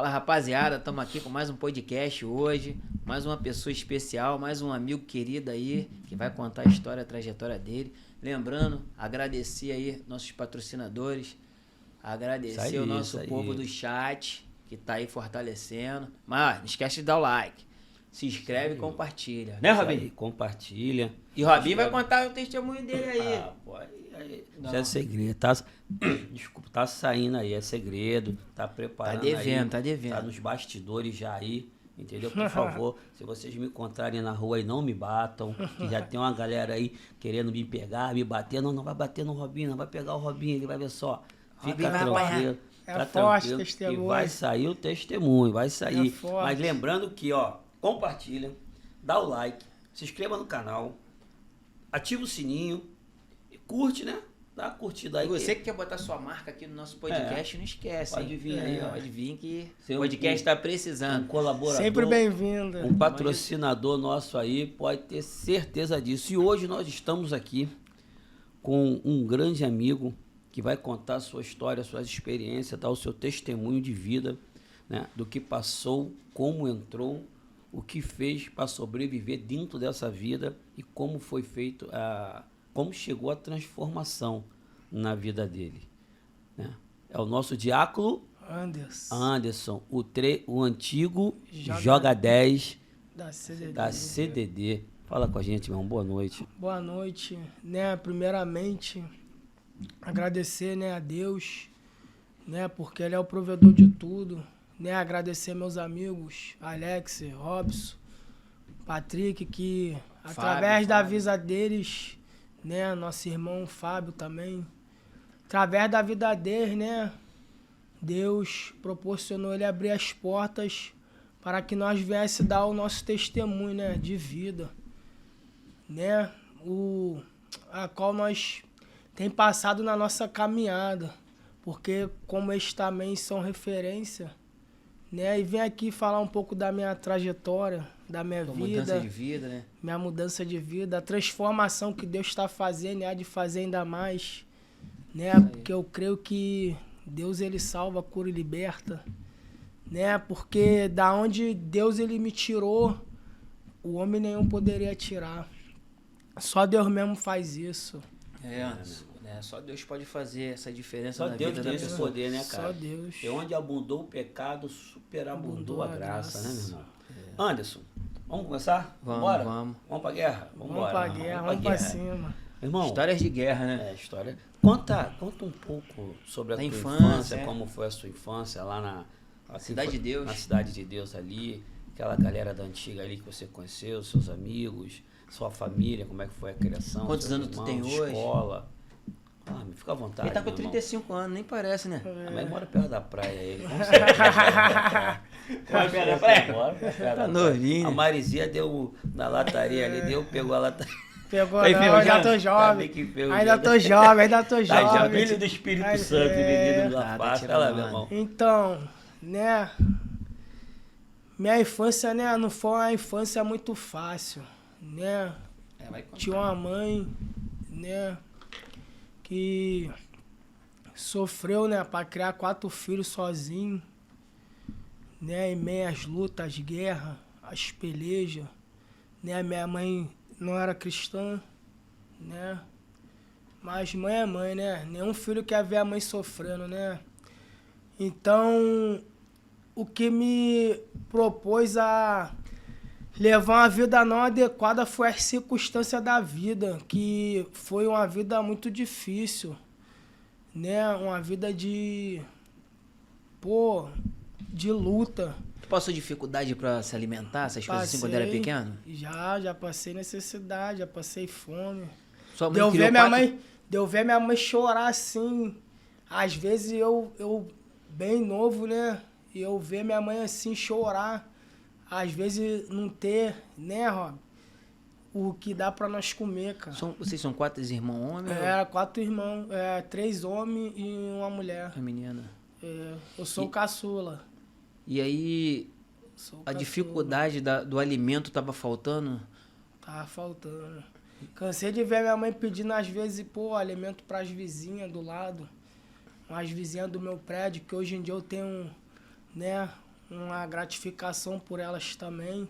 Fala, rapaziada, estamos aqui com mais um podcast hoje, mais uma pessoa especial, mais um amigo querido aí, que vai contar a história, a trajetória dele. Lembrando, agradecer aí nossos patrocinadores, agradecer o nosso povo do chat, que tá aí fortalecendo. Mas não esquece de dar o like, se inscreve e compartilha. Né, Robinho? Compartilha. E o Robinho vai contar o testemunho dele aí. Ah, pô, isso é segredo. Desculpa, tá saindo aí, é segredo. Tá preparando aí. Tá devendo. Tá nos bastidores já aí. Entendeu? Por favor, se vocês me encontrarem na rua aí, não me batam. Que já tem uma galera aí querendo me pegar, me bater. Não vai bater no Robinho, não vai pegar o Robinho, ele vai ver só. Fica tranquilo. É forte testemunho. E vai sair o testemunho, vai sair. Mas lembrando que, ó, compartilha, dá o like, se inscreva no canal, ativa o sininho e curte, né? Dá uma curtida aí. E você que quer botar sua marca aqui no nosso podcast, não esquece. Pode vir aí, ó. Pode vir que o podcast tá precisando. Um colaborador. Sempre bem-vindo. Um patrocinador nosso aí, pode ter certeza disso. E hoje nós estamos aqui com um grande amigo que vai contar sua história, suas experiências, dar o seu testemunho de vida, né? Do que passou, como entrou, o que fez para sobreviver dentro dessa vida e como foi feito, como chegou a transformação na vida dele, né? É o nosso diácono Anderson, o antigo Joga 10 da CDD. Fala com a gente, irmão. Boa noite. Boa noite, né? Primeiramente, agradecer, né, a Deus, né, porque Ele é o provedor de tudo, né? Agradecer meus amigos, Alex, Robson, Patrick, que através da vida deles, né, nosso irmão Fábio também, através da vida deles, né, Deus proporcionou Ele abrir as portas para que nós viesse dar o nosso testemunho, né, de vida, né, a qual nós tem passado na nossa caminhada, porque como eles também são referência, né, e vem aqui falar um pouco da minha trajetória, da minha vida, mudança de vida, né? Minha mudança de vida, a transformação que Deus está fazendo e há de fazer ainda mais, né? Porque eu creio que Deus, Ele salva, cura e liberta, né? Porque da onde Deus, Ele me tirou, o homem nenhum poderia tirar. Só Deus mesmo faz isso. Só Deus pode fazer essa diferença na vida da pessoa. Só Deus tem esse poder, né, cara? Só Deus. E onde abundou o pecado, superabundou a graça, né, meu irmão? Anderson, vamos começar? Vamos. Vamos pra guerra? Vamos pra guerra, vamos pra cima. Irmão, histórias de guerra, né? História. Conta um pouco sobre a tua infância, como foi a sua infância lá na Cidade de Deus. Na Cidade de Deus ali, aquela galera da antiga ali que você conheceu, seus amigos, sua família, como é que foi a criação? Quantos anos tu tem hoje? Escola. Fica à vontade. Ele tá com 35 anos, nem parece, né? Mas mora perto da praia ele. Mora perto da praia? Tá novinho. A Marizia deu na lataria ali, pegou a lataria. Pegou, ainda tô jovem. Ainda tô jovem. Filho do Espírito Santo, menino da paz. Olha lá, meu irmão. Então, né? Minha infância, né? Não foi uma infância muito fácil, né? Tinha uma mãe, né? Que sofreu, né, para criar 4 filhos sozinho, né, em meio às lutas, às guerras, às pelejas, né, minha mãe não era cristã, né, mas mãe é mãe, né, nenhum filho quer ver a mãe sofrendo, né, então, o que me propôs a levar uma vida não adequada foi a circunstância da vida, que foi uma vida muito difícil, né? Uma vida de luta. Tu passou dificuldade pra se alimentar, essas coisas assim, quando era pequeno? Já passei necessidade, já passei fome. Sua mãe Deu ver minha mãe chorar assim. Às vezes eu bem novo, né? E eu ver minha mãe assim chorar. Às vezes não ter, né, Rob? O que dá pra nós comer, cara. Vocês são 4 irmãos homens? Era 4 irmãos, 3 homens e uma mulher. A menina. Eu sou o caçula. E aí, a dificuldade do alimento tava faltando? Tava faltando. Cansei de ver minha mãe pedindo às vezes, alimento pras vizinhas do lado. As vizinhas do meu prédio, que hoje em dia eu tenho, né, uma gratificação por elas também,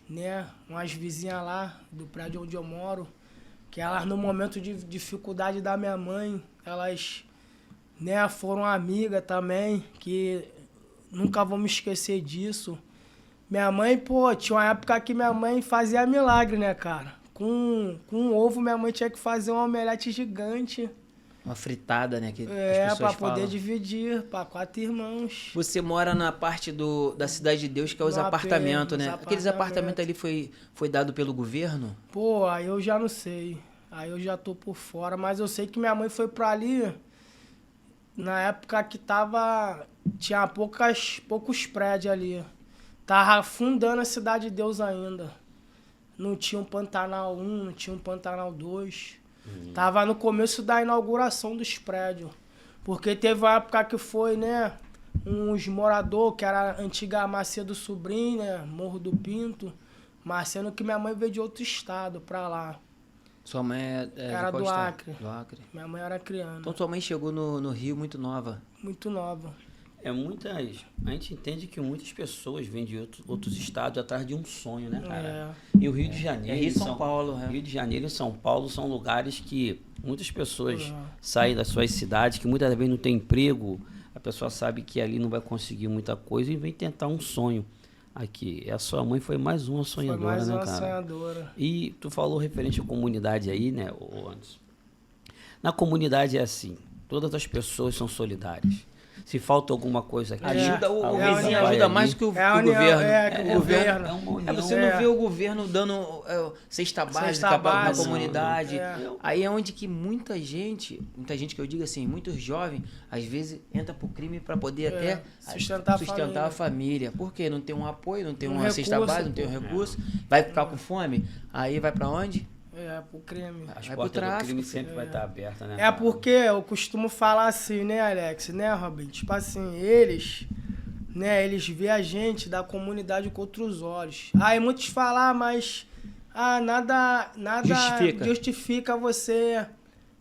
né? Umas vizinhas lá do prédio onde eu moro, que elas no momento de dificuldade da minha mãe, elas, né, foram amigas também, que nunca vou me esquecer disso. Minha mãe, pô, tinha uma época que minha mãe fazia milagre, né, cara? Com ovo, minha mãe tinha que fazer um omelete gigante. Uma fritada, né? Que as Pra pessoas poder falam. dividir, pra 4 irmãos. Você mora na parte da Cidade de Deus, que é os No AP, apartamentos, os né? Aqueles apartamentos ali foi dado pelo governo? Pô, aí eu já não sei. Aí eu já tô por fora. Mas eu sei que minha mãe foi pra ali na época que tinha poucos prédios ali. Tava fundando a Cidade de Deus ainda. Não tinha um Pantanal 1, não tinha um Pantanal 2. Tava no começo da inauguração dos prédios. Porque teve uma época que foi, né? Uns moradores, que era a antiga Macedo Sobrinho, né? Morro do Pinto. Mas sendo que minha mãe veio de outro estado pra lá. Sua mãe Era de qual do estado? Acre. Do Acre. Minha mãe era criança. Então sua mãe chegou no Rio muito nova. Muito nova. A gente entende que muitas pessoas vêm de outros estados atrás de um sonho, né, cara? É. E o Rio de Janeiro, Rio e São Paulo, né? Rio de Janeiro e São Paulo são lugares que muitas pessoas saem das suas cidades, que muitas vezes não tem emprego, a pessoa sabe que ali não vai conseguir muita coisa e vem tentar um sonho aqui. E a sua mãe foi mais uma sonhadora, Foi mais né, uma cara? sonhadora. E tu falou referente à comunidade aí, né, Anderson? Na comunidade é assim, todas as pessoas são solidárias. Se falta alguma coisa aqui, Ajuda o É a vizinho, união. ajuda mais que o É a união, governo. que o governo. É uma união. Você não vê o governo dando cesta básica pra básica, comunidade. é. Aí é onde que muita gente que eu digo assim, muitos jovens, às vezes entra pro crime pra poder até sustentar a a família. Por quê? Não tem um apoio, não tem uma cesta recurso, básica, não tem um recurso. Vai ficar com fome? Aí vai pra onde? Pro crime. As Vai pro portas do tráfico, crime sempre vai estar abertas, né? É cara? porque eu costumo falar assim, né, Alex, né, Robin? Tipo assim, eles veem a gente da comunidade com outros olhos. Aí muitos falam, mas nada justifica você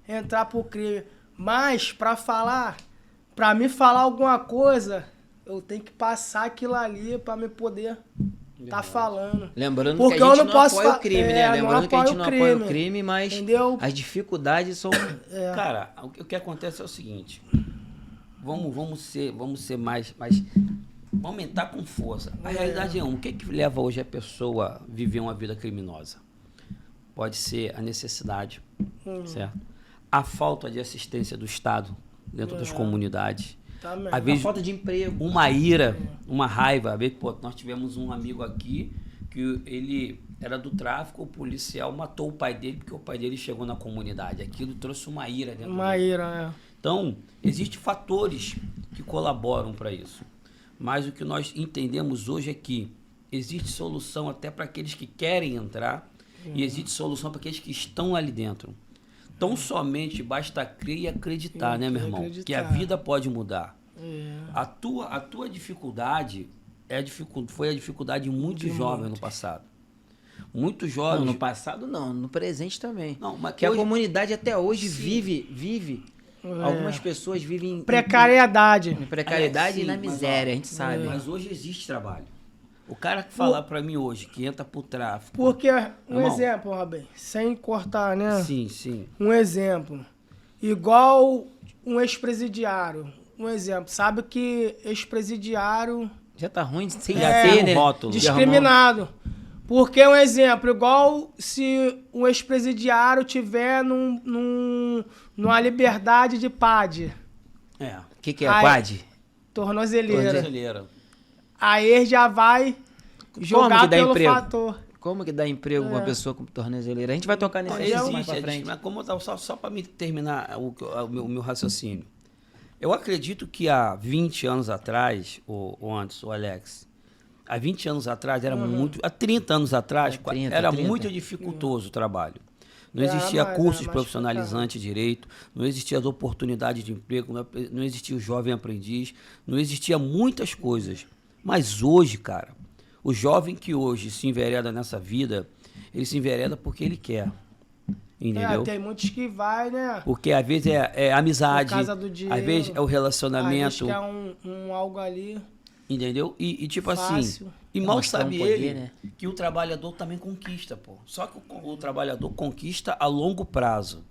entrar pro crime. Mas pra me falar alguma coisa, eu tenho que passar aquilo ali pra me poder tá falando. Lembrando Porque que a gente eu não posso apoia o crime, né? não Lembrando que a gente apoio não o apoia o crime, crime, mas entendeu? as dificuldades são... Cara, o que acontece é o seguinte. Vamos ser mais... Vamos aumentar com força. A realidade é o que leva hoje a pessoa a viver uma vida criminosa? Pode ser a necessidade, certo? A falta de assistência do Estado dentro das comunidades. Também. Às vezes, falta de emprego. uma ira, uma raiva. Às vezes, nós tivemos um amigo aqui que ele era do tráfico, o policial matou o pai dele porque o pai dele chegou na comunidade. Aquilo trouxe uma ira dentro Uma dele. ira, Então, existem fatores que colaboram para isso. Mas o que nós entendemos hoje é que existe solução até para aqueles que querem entrar e existe solução para aqueles que estão ali dentro. Então, somente basta crer e acreditar, né, meu irmão? acreditar. Que a vida pode mudar. É. A tua dificuldade foi a dificuldade de muitos jovens no passado. Muitos jovens... Não, no passado não, no presente também. Não, mas que hoje- a comunidade até hoje vive. Algumas pessoas vivem Precariedade. em precariedade É, e na sim, mas, miséria, ó, a gente sabe. Mas hoje existe trabalho. O cara que falar para mim hoje que entra pro tráfico... Porque, um Irmão. exemplo, Robin, sem cortar, né? Sim, sim. Um exemplo. Igual um ex-presidiário. Um exemplo. Sabe que ex-presidiário Já tá ruim sem Já já tem ter, um né? rótulo. De arrumar discriminado. Porque um exemplo, igual se um ex-presidiário tiver numa liberdade de PAD, É. O que é Ai, PAD? tornozeleira. Brasileira. Aí ele já vai jogar que dá pelo emprego? fator. Como que dá emprego pra uma pessoa com tornezeleira? A gente vai tocar nesse assunto mais pra frente. Mas como eu tava, só para me terminar o meu raciocínio. Eu acredito que há 20 anos atrás, o Anderson, o Alex, há 20 anos atrás era muito... Há 30 anos atrás 30, era 30. muito dificultoso o trabalho. Não Era existia mais, cursos era mais profissionalizantes direito, não existia as oportunidades de emprego, não existia o jovem aprendiz, não existia muitas coisas. Mas hoje, cara, o jovem que hoje se envereda nessa vida, ele se envereda porque ele quer. Entendeu? Tem muitos que vai, né? Porque às vezes é amizade, Por causa do dinheiro. às vezes é o Às vezes relacionamento. quer um algo ali. Entendeu? E tipo assim, Fácil. e mal Mostrar um sabe poder, ele né? que o trabalhador também conquista, pô. Só que o trabalhador conquista a longo prazo.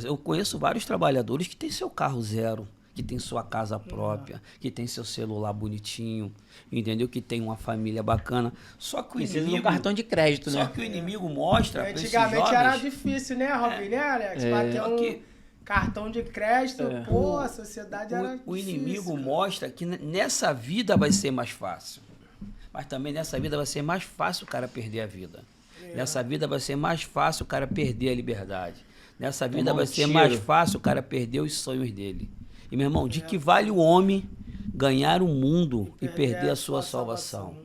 Eu conheço vários trabalhadores que têm seu carro zero, que tem sua casa própria, que tem seu celular bonitinho, entendeu? Que tem uma família bacana. Só que o Precisa de inimigo, um cartão de crédito, só né? que o inimigo mostra para esses Antigamente jovens. era difícil, né, Robin? Né, Alex? Bater Só um que cartão de crédito, pô, a sociedade era o difícil. inimigo mostra que nessa vida vai ser mais fácil. Mas também nessa vida vai ser mais fácil o cara perder a vida. Nessa vida vai ser mais fácil o cara perder a liberdade. Nessa vida Tomar um vai ser tiro. mais fácil o cara perder os sonhos dele. E, meu irmão, de que vale o homem ganhar o mundo e perder a sua salvação?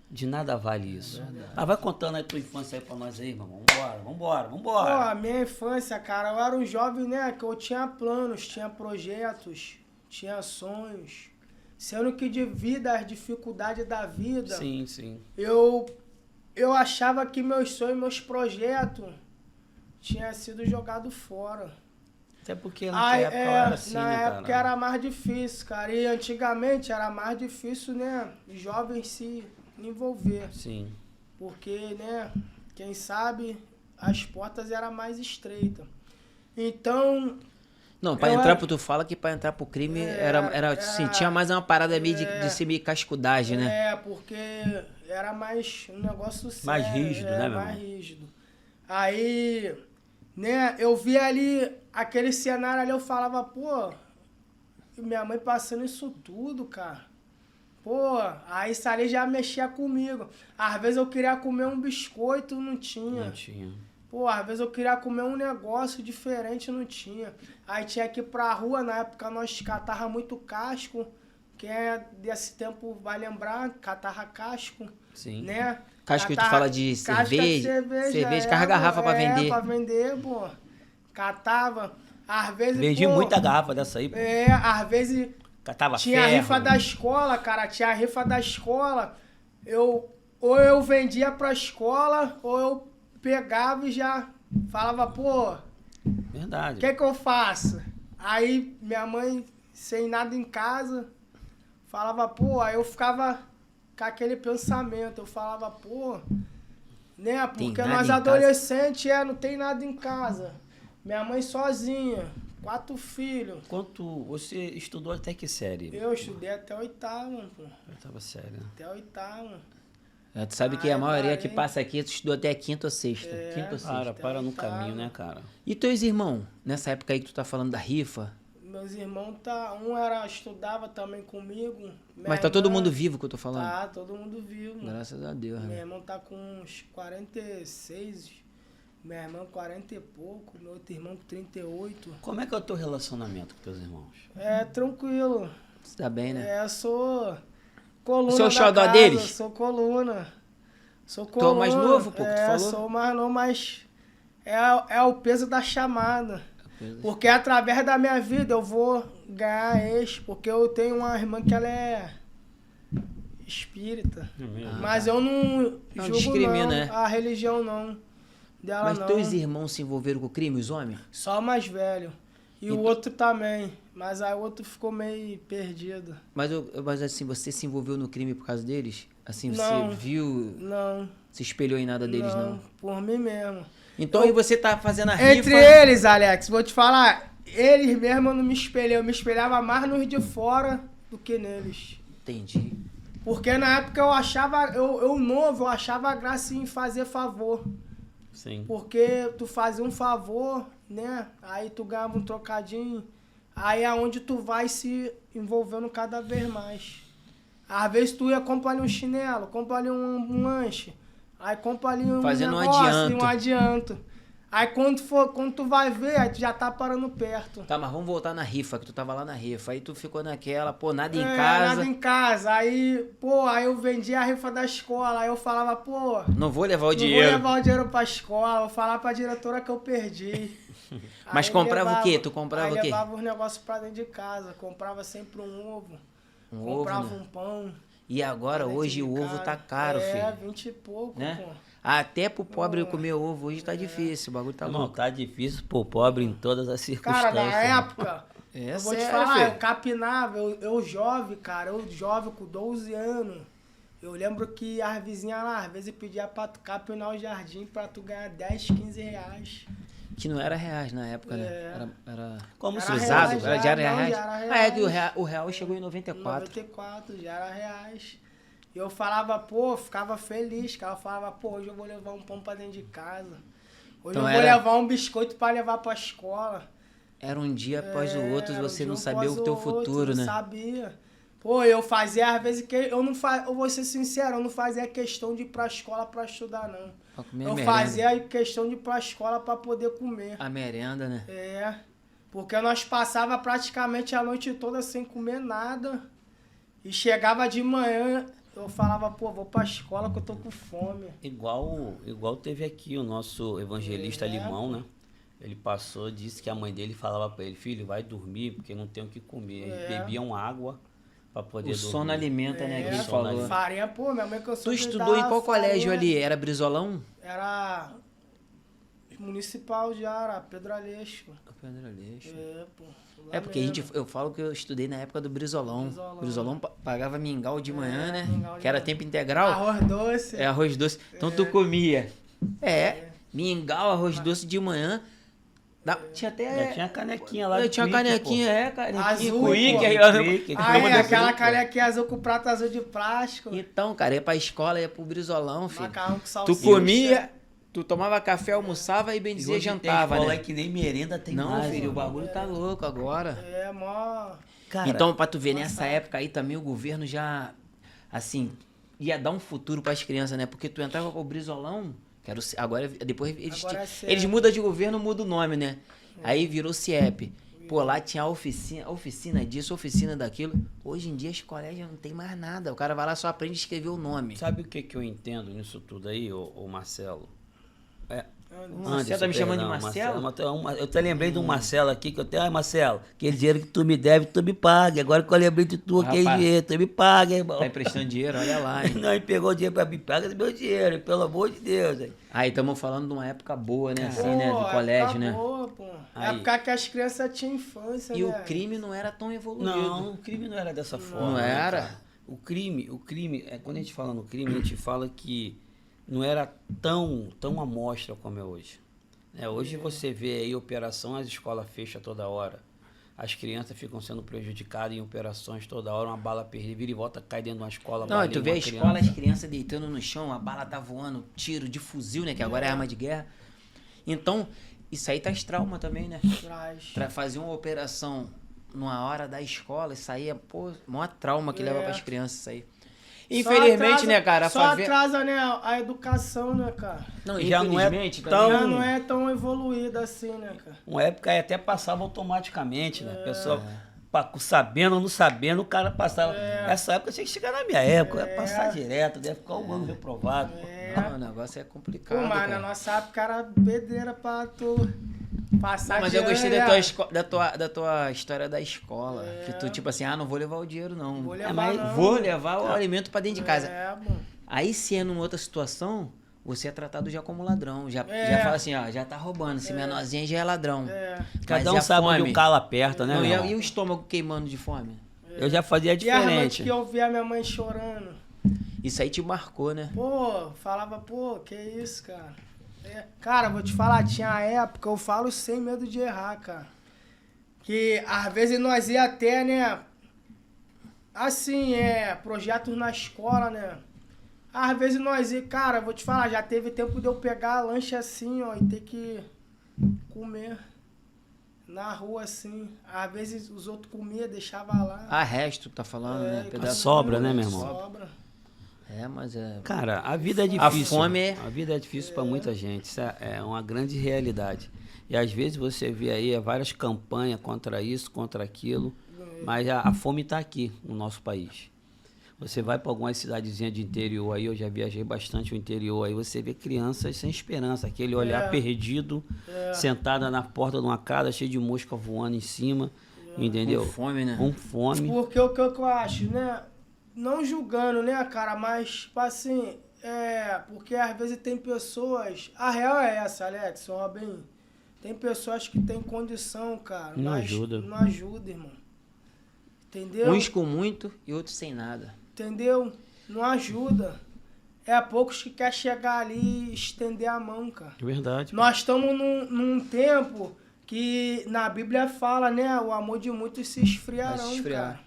De nada vale isso. Ah, vai contando aí a tua infância aí pra nós aí, irmão. Vambora. Pô, a minha infância, cara, eu era um jovem, né, que eu tinha planos, tinha projetos, tinha sonhos. Sendo que devido às dificuldades da vida, Sim. eu achava que meus sonhos, meus projetos tinha sido jogado fora. Até porque naquela época era assim, na né, época cara? era mais difícil, cara. E antigamente era mais difícil, né, jovens se envolver. Sim. Porque, né, quem sabe as portas eram mais estreitas. Então, Não, pra Eu entrar acho- pro tu fala que pra entrar pro crime era assim, tinha mais uma parada meio de ser meio cascudagem, né? porque era mais um negócio sério. Mais rígido, né, meu mais irmão? rígido. Aí, né, eu via ali aquele cenário ali, eu falava, pô, minha mãe passando isso tudo, cara. Pô, aí isso ali já mexia comigo. Às vezes eu queria comer um biscoito, não tinha. Não tinha. Pô, às vezes eu queria comer um negócio diferente, não tinha. Aí tinha que ir pra rua, na época nós catava muito casco. Quem é desse tempo vai lembrar, catava casco, Sim. né? Casco que tu Catava- fala de casca cerveja, carga garrafa pra vender. pra vender, pô. Catava. Às vezes, Vendi pô, muita garrafa dessa aí, pô. às vezes Catava tinha a ferro. rifa da escola, cara. Tinha a rifa da escola. Ou eu vendia pra escola, ou eu pegava e já falava, pô, o Verdade. que eu faço? Aí minha mãe, sem nada em casa, falava, pô, aí eu ficava com aquele pensamento. Eu falava, pô, né? Porque nada nós em casa? adolescentes, não tem nada em casa. Minha mãe sozinha, 4 filhos. Quanto você estudou até que série? Eu estudei até o 8º, pô. Oitava série, né? Até o 8º. Tu sabe que a Ai, maioria que parei. passa aqui, tu estudou até a quinta ou sexta. Quinta ou sexta. Para no Oitava. caminho, né, cara? E teus irmãos, nessa época aí que tu tá falando da rifa, Meus irmãos, estudava também comigo. mas tá todo mundo vivo que eu tô falando? Tá, todo mundo vivo. Graças a Deus, Meu né? irmão tá com uns 46, minha irmã 40 e pouco, meu outro irmão com 38. Como é que é o teu relacionamento com teus irmãos? É tranquilo. Você tá bem, né? Eu sou coluna. Você é o da xodó casa, deles? Sou coluna. Sou Tu é o mais novo, pô, que tu falou? Sou o mais novo, mas é o peso da chamada. Porque através da minha vida eu vou ganhar eixo, porque eu tenho uma irmã que ela é espírita. Mas eu não Não julgo discrimina, não, né? a religião não. Dela Mas não. teus irmãos se envolveram com o crime, os homens? Só o mais velho. E o outro também. Mas aí o outro ficou meio perdido. Mas assim, você se envolveu no crime por causa deles? Assim, Não. você viu, Não. se espelhou em nada deles, não? Por mim mesmo. Então aí você tá fazendo a rifa... Entre eles, Alex, vou te falar, eles mesmo eu não me espelhei. Eu me espelhava mais nos de fora do que neles. Entendi. Porque na época eu achava, eu novo, eu achava graça em fazer favor. Sim. Porque tu fazia um favor, né? Aí tu ganhava um trocadinho. Aí é onde tu vai se envolvendo cada vez mais. Às vezes tu ia comprar ali um chinelo, comprar ali um lanche. Aí compra ali um Fazendo um negócio, adianto. um adianto. Aí quando tu vai ver, aí tu já tá parando perto. Tá, mas vamos voltar na rifa, que tu tava lá na rifa. Aí tu ficou naquela, pô, nada em Nada casa. em casa. Aí eu vendia a rifa da escola. Aí eu falava, pô, Não vou levar o não dinheiro. vou levar o dinheiro pra escola. Vou falar pra diretora que eu perdi. Mas Aí comprava o quê? Tu comprava aí o quê? levava os negócios pra dentro de casa. Comprava sempre um ovo. Um comprava ovo, né? um pão. E agora, pra dentro hoje, de o ovo casa. tá caro, filho. 20 e pouco, Né? pô. Até pro pobre comer ovo hoje tá difícil, o bagulho tá Não, louco. tá difícil pro pobre em todas as Cara, circunstâncias. na época, Eu vou te sério, falar, filho. eu capinava, eu jovem, cara, eu jovem com 12 anos. Eu lembro que as vizinhas lá, às vezes pedia pra tu capinar o jardim pra tu ganhar 10, 15 reais. Que não era reais na época, né? É. Era Como Era se usado, reais, já era não, reais. já era Ah, é que reais. o real chegou em 94. 94, já era reais. E eu falava, pô, ficava feliz, cara. Eu falava, pô, hoje eu vou levar um pão pra dentro de casa. Hoje Então eu vou era- levar um biscoito pra levar pra escola. Era um dia após o outro, Era um você dia não um sabia após o teu outro, futuro, não né? sabia. Pô, eu fazia, às vezes, que eu não fazia, eu vou ser sincero, eu não fazia questão de ir pra escola pra estudar, não. Pra comer a Eu merenda. fazia questão de ir pra escola pra poder comer. A merenda, né? É, porque nós passava praticamente a noite toda sem comer nada. E chegava de manhã, eu falava, pô, vou pra escola que eu tô com fome. Igual teve aqui o nosso evangelista É. Limão, né? Ele passou, disse que a mãe dele falava pra ele, filho, vai dormir porque não tem o que comer. É. Bebiam água pra poder O dormir. sono alimenta, né? Que ele o sono falou. alimenta. Farinha, pô, minha mãe cansou Tu de estudou em dar qual colégio farinha. ali? Era Brizolão? Era municipal de Ara, Pedro Aleixo. Pedro Aleixo. É, pô. lá É porque mesmo. eu falo que eu estudei na época do Brizolão. Brizolão. Brizolão pagava mingau de manhã, né? mingau de Que era manhã. tempo integral. Arroz doce. É arroz doce. Então tu comia. Mingau, arroz doce de manhã. Tinha até. Já tinha canequinha lá. Eu do tinha Quick, canequinha, canequinha. Azul, Quick, pô. aí, Quick, eu Ah, lembro é, dessa- aquela canequinha azul com prato azul de plástico. Então, cara, ia pra escola, ia pro Brizolão, filho. Macarrão com Tu salsicha. comia, tu tomava café, almoçava e bem pô. dizer Hoje tem jantava, escola né? aí que nem merenda tem Não, mais. filho, o mano. bagulho tá louco agora. É, mó... Cara, Então, pra tu ver, nessa época aí também o governo já, assim, ia dar um futuro pras crianças, né? Porque tu entrava com o Brizolão, que era agora, depois Agora é CIEP. eles mudam de governo, muda o nome, né? Aí virou CIEP. Pô, lá tinha oficina disso, oficina daquilo. Hoje em dia as colégios não tem mais nada. O cara vai lá só aprende a escrever o nome. sabe o que eu entendo nisso tudo aí, ô Marcelo? Você tá me chamando de Marcelo? Eu até lembrei de um Marcelo aqui, que eu tenho, Marcelo, aquele dinheiro que tu me deve, tu me paga. Agora que eu lembrei de tu, aquele Rapaz, dinheiro, tu me paga, irmão. Tá emprestando dinheiro, olha lá, hein? Não, ele pegou o dinheiro pra me pagar do meu dinheiro, pelo amor de Deus. Hein? Aí estamos falando de uma época boa, né? Assim, Pô, né? De colégio, época né? boa, pô. Aí. Época que as crianças tinham infância, E né? o crime não era tão evoluído. Não, o crime não era dessa forma. Não né, era? cara? O crime, quando a gente fala no crime, a gente fala que não era tão à mostra como é hoje. Hoje você vê aí operação, as escolas fecham toda hora. As crianças ficam sendo prejudicadas em operações toda hora, uma bala perdida, vira e volta, cai dentro de uma escola. Não, e baleia tu vê a uma escola, criança. as crianças deitando no chão, a bala tá voando, tiro de fuzil, né? Que agora é arma de guerra. Então, isso aí traz trauma também, né? Traz. Fazer uma operação numa hora da escola, isso aí é, pô, maior trauma que leva pras crianças, isso aí. Infelizmente, né, cara, a Só favela... atrasa, né, a educação, né, cara? Não, Já não é infelizmente, tão- Já não é tão evoluída assim, né, cara? Uma época aí até passava automaticamente, né? A pessoa sabendo ou não sabendo, o cara passava. Essa época tinha que chegar na minha época, ia passar direto, deve ficar um ano reprovado. Não, o negócio é complicado. Pô, mas cara. na nossa época era pedreira pra tu passar Mas de eu gostei ano, da né? da tua história da escola. Que tu, tipo assim, não vou levar o dinheiro, não. Vou levar, Mas não. vou levar o alimento pra dentro de casa. É, mano. Aí, se é numa outra situação, você é tratado já como ladrão. Já fala assim, já tá roubando. Esse menorzinho já é ladrão. Mas Cada e um a sabe onde fome? o calo aperta, né? Não, meu e, irmão? e o estômago queimando de fome? Eu já fazia E a noite diferente. que eu via minha mãe chorando. Isso aí te marcou, né? Pô, falava, pô, que isso, cara? Cara, vou te falar, tinha época, eu falo sem medo de errar, cara. Que às vezes nós ia até, né? Assim, projetos na escola, né? Às vezes nós ia, cara, vou te falar, já teve tempo de eu pegar lanche assim, ó, e ter que comer na rua assim. Às vezes os outros comiam, deixava lá. Resto, tá falando, né? e Pedaço. sobra, né, meu irmão? Sobra. Mas é... Cara, a vida é A difícil. fome é- A vida é difícil pra muita gente. Isso é uma grande realidade. E às vezes você vê aí várias campanhas contra isso, contra aquilo, mas a fome tá aqui no nosso país. Você vai para algumas cidadezinhas de interior aí, eu já viajei bastante o interior aí, você vê crianças sem esperança, aquele olhar perdido, sentada na porta de uma casa, cheia de mosca voando em cima, entendeu? Com fome, né? Com fome. Porque o que eu acho, né? Não julgando, né, cara, mas, tipo assim, porque às vezes tem pessoas... A real é essa, Alex, Robin. Tem pessoas que têm condição, cara. Não mas ajuda. Não ajuda, irmão. Entendeu? Uns com muito e outros sem nada. Entendeu? Não ajuda. É poucos que quer chegar ali e estender a mão, cara. Verdade. Nós estamos num tempo que na Bíblia fala, né? O amor de muitos se esfriarão, Vai se esfriar. cara.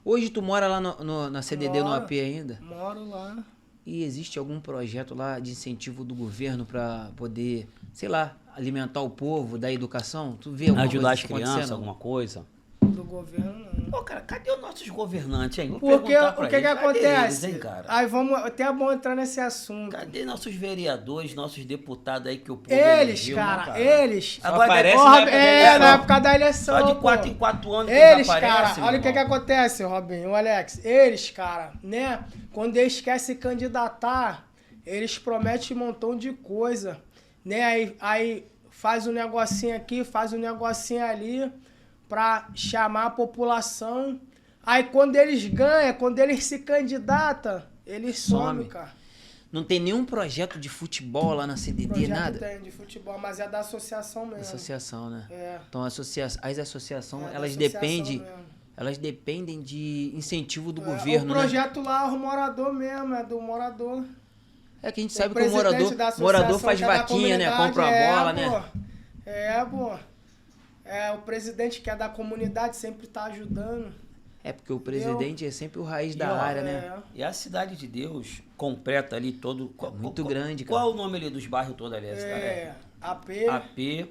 Hoje tu mora lá na CDD, no Moro. AP ainda? Moro lá. E existe algum projeto lá de incentivo do governo para poder, sei lá, alimentar o povo da educação? Tu vê alguma Ajudar as coisa crianças, acontecendo? alguma coisa? Do governo, não. Pô, cara, cadê os nossos governantes, hein? Vou Porque perguntar pra o que eles. Cadê acontece? eles, hein, cara? Aí vamos, até é bom entrar nesse assunto. Cadê nossos vereadores, nossos deputados aí que o povo Eles, elegeu, né, cara, eles. Só Agora aparece depende- na época da eleição. Na época da eleição. Só de pô. 4 em 4 anos que Eles, aparecem, cara, meu olha o que irmão. acontece, Robinho, o Alex. Eles, cara, né? Quando eles querem se candidatar, eles prometem um montão de coisa, né? Aí faz um negocinho aqui, faz um negocinho ali pra chamar a população. Aí quando eles ganham, quando eles se candidatam, eles somem, cara. Não tem nenhum projeto de futebol lá na CDD, Projeto nada? tem de futebol, mas é da associação mesmo. Associação, né? É. Então as associações, É da elas associação dependem, mesmo. elas dependem de incentivo do É, governo, o né? projeto lá é o morador mesmo, é do morador. É que a gente O sabe que o presidente da associação morador faz que é da vaquinha, né? comunidade, Compra uma bola, né? Pô. É, o presidente que é da comunidade sempre tá ajudando. É porque o presidente é sempre o raiz da ó, área, né? É. E a Cidade de Deus completa ali todo... muito grande, cara. Qual é o nome ali dos bairros todos ali? É, AP, AP,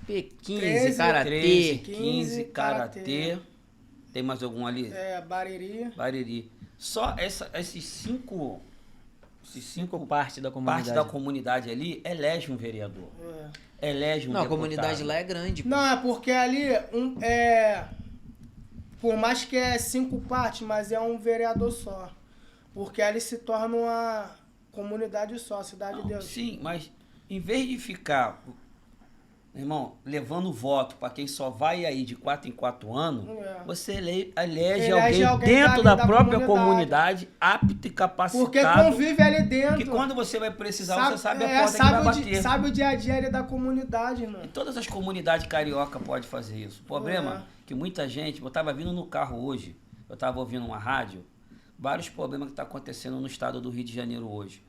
P15, 13, Karatê. 13, 15, 15, Karatê. Tem mais algum ali? Bariri. Bariri. Só esses cinco Parte da comunidade. partes da comunidade ali elege um vereador. Elege um Não, a deputado. comunidade lá é grande. pô. Não, é porque ali, por mais que é 5 partes, mas é um vereador só. Porque ali se torna uma comunidade só, Cidade Não, de Deus. sim, mas em vez de ficar, irmão, levando voto para quem só vai aí de 4 em 4 anos, É. você elege Elege alguém alguém dentro da da própria comunidade. comunidade, apto e capacitado. Porque convive ali dentro. que quando você vai precisar, você sabe a porta que sabe vai o bater. sabe o dia a dia ali da comunidade, irmão. E todas as comunidades carioca podem fazer isso. O problema É. que muita gente, eu estava vindo no carro hoje, eu estava ouvindo uma rádio, vários problemas que estão acontecendo no estado do Rio de Janeiro hoje.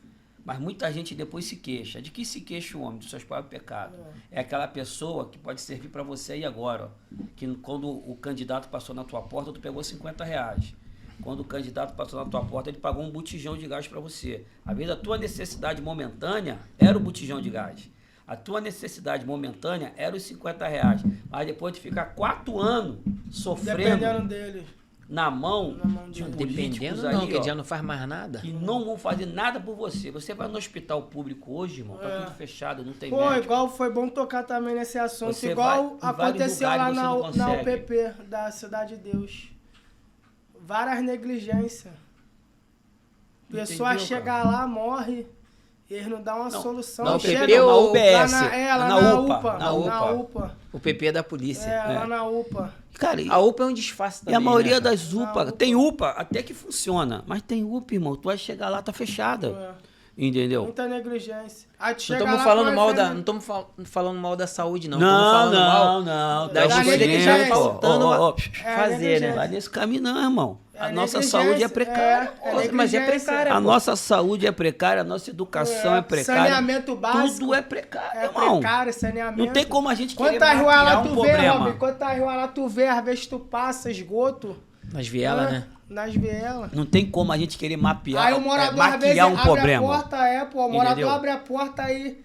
Mas muita gente depois se queixa. De que se queixa o homem? Dos seus próprios pecados. É aquela pessoa que pode servir para você aí agora. Ó, que quando o candidato passou na tua porta, tu pegou R$50. Quando o candidato passou na tua porta, ele pagou um botijão de gás para você. Às vezes a tua necessidade momentânea era o botijão de gás. A tua necessidade momentânea era os R$50. Mas depois de ficar 4 anos sofrendo Dependendo dele. na mão de dele. políticos Dependendo aí, não, que ó, ele já não faz mais nada. que não vão fazer nada por você. Você vai no hospital público hoje, irmão, tá É. tudo fechado, não tem Pô, médico. igual foi bom tocar também nesse assunto. Você Igual vai em vários aconteceu lá lugares, você não na consegue. UPP da Cidade de Deus. Várias negligências. Pessoa Entendeu, chega lá, morre, e eles não dão uma solução. na Chega UPP ou na UBS? lá Na na UPA, UPA. na Na UPA. UPA. O PP é da polícia. Lá na UPA. Cara, A UPA é um disfarce e também, a maioria né, cara? das UPA, tem UPA até que funciona, mas tem UPA, irmão, tu vai chegar lá, tá fechada. Entendeu? Muita negligência. Aí tu Não chega estamos lá, falando pô, mal aí da, faz- não estamos falando mal da saúde, não. Não, Estamos falando mal não, das da coisas que negligência. já faltando fazer, negligência. né? Vai nesse caminho não, irmão. É A nossa negligência, saúde é precária. é pô. Mas é negligência. precária, A pô. nossa saúde é precária, a nossa educação é precária. Saneamento básico. Tudo é precário, É irmão. precário, saneamento. Não tem como a gente querer Quantas ruas lá maquiar um tu vê, problema. Robin? Quantas ruas lá tu vê, às vezes tu passa esgoto. Nas vielas, né? Nas vielas. Não tem como a gente querer mapear, Aí o morador às vezes maquiar um abre problema. a porta, pô. O morador Entendeu? abre a porta aí.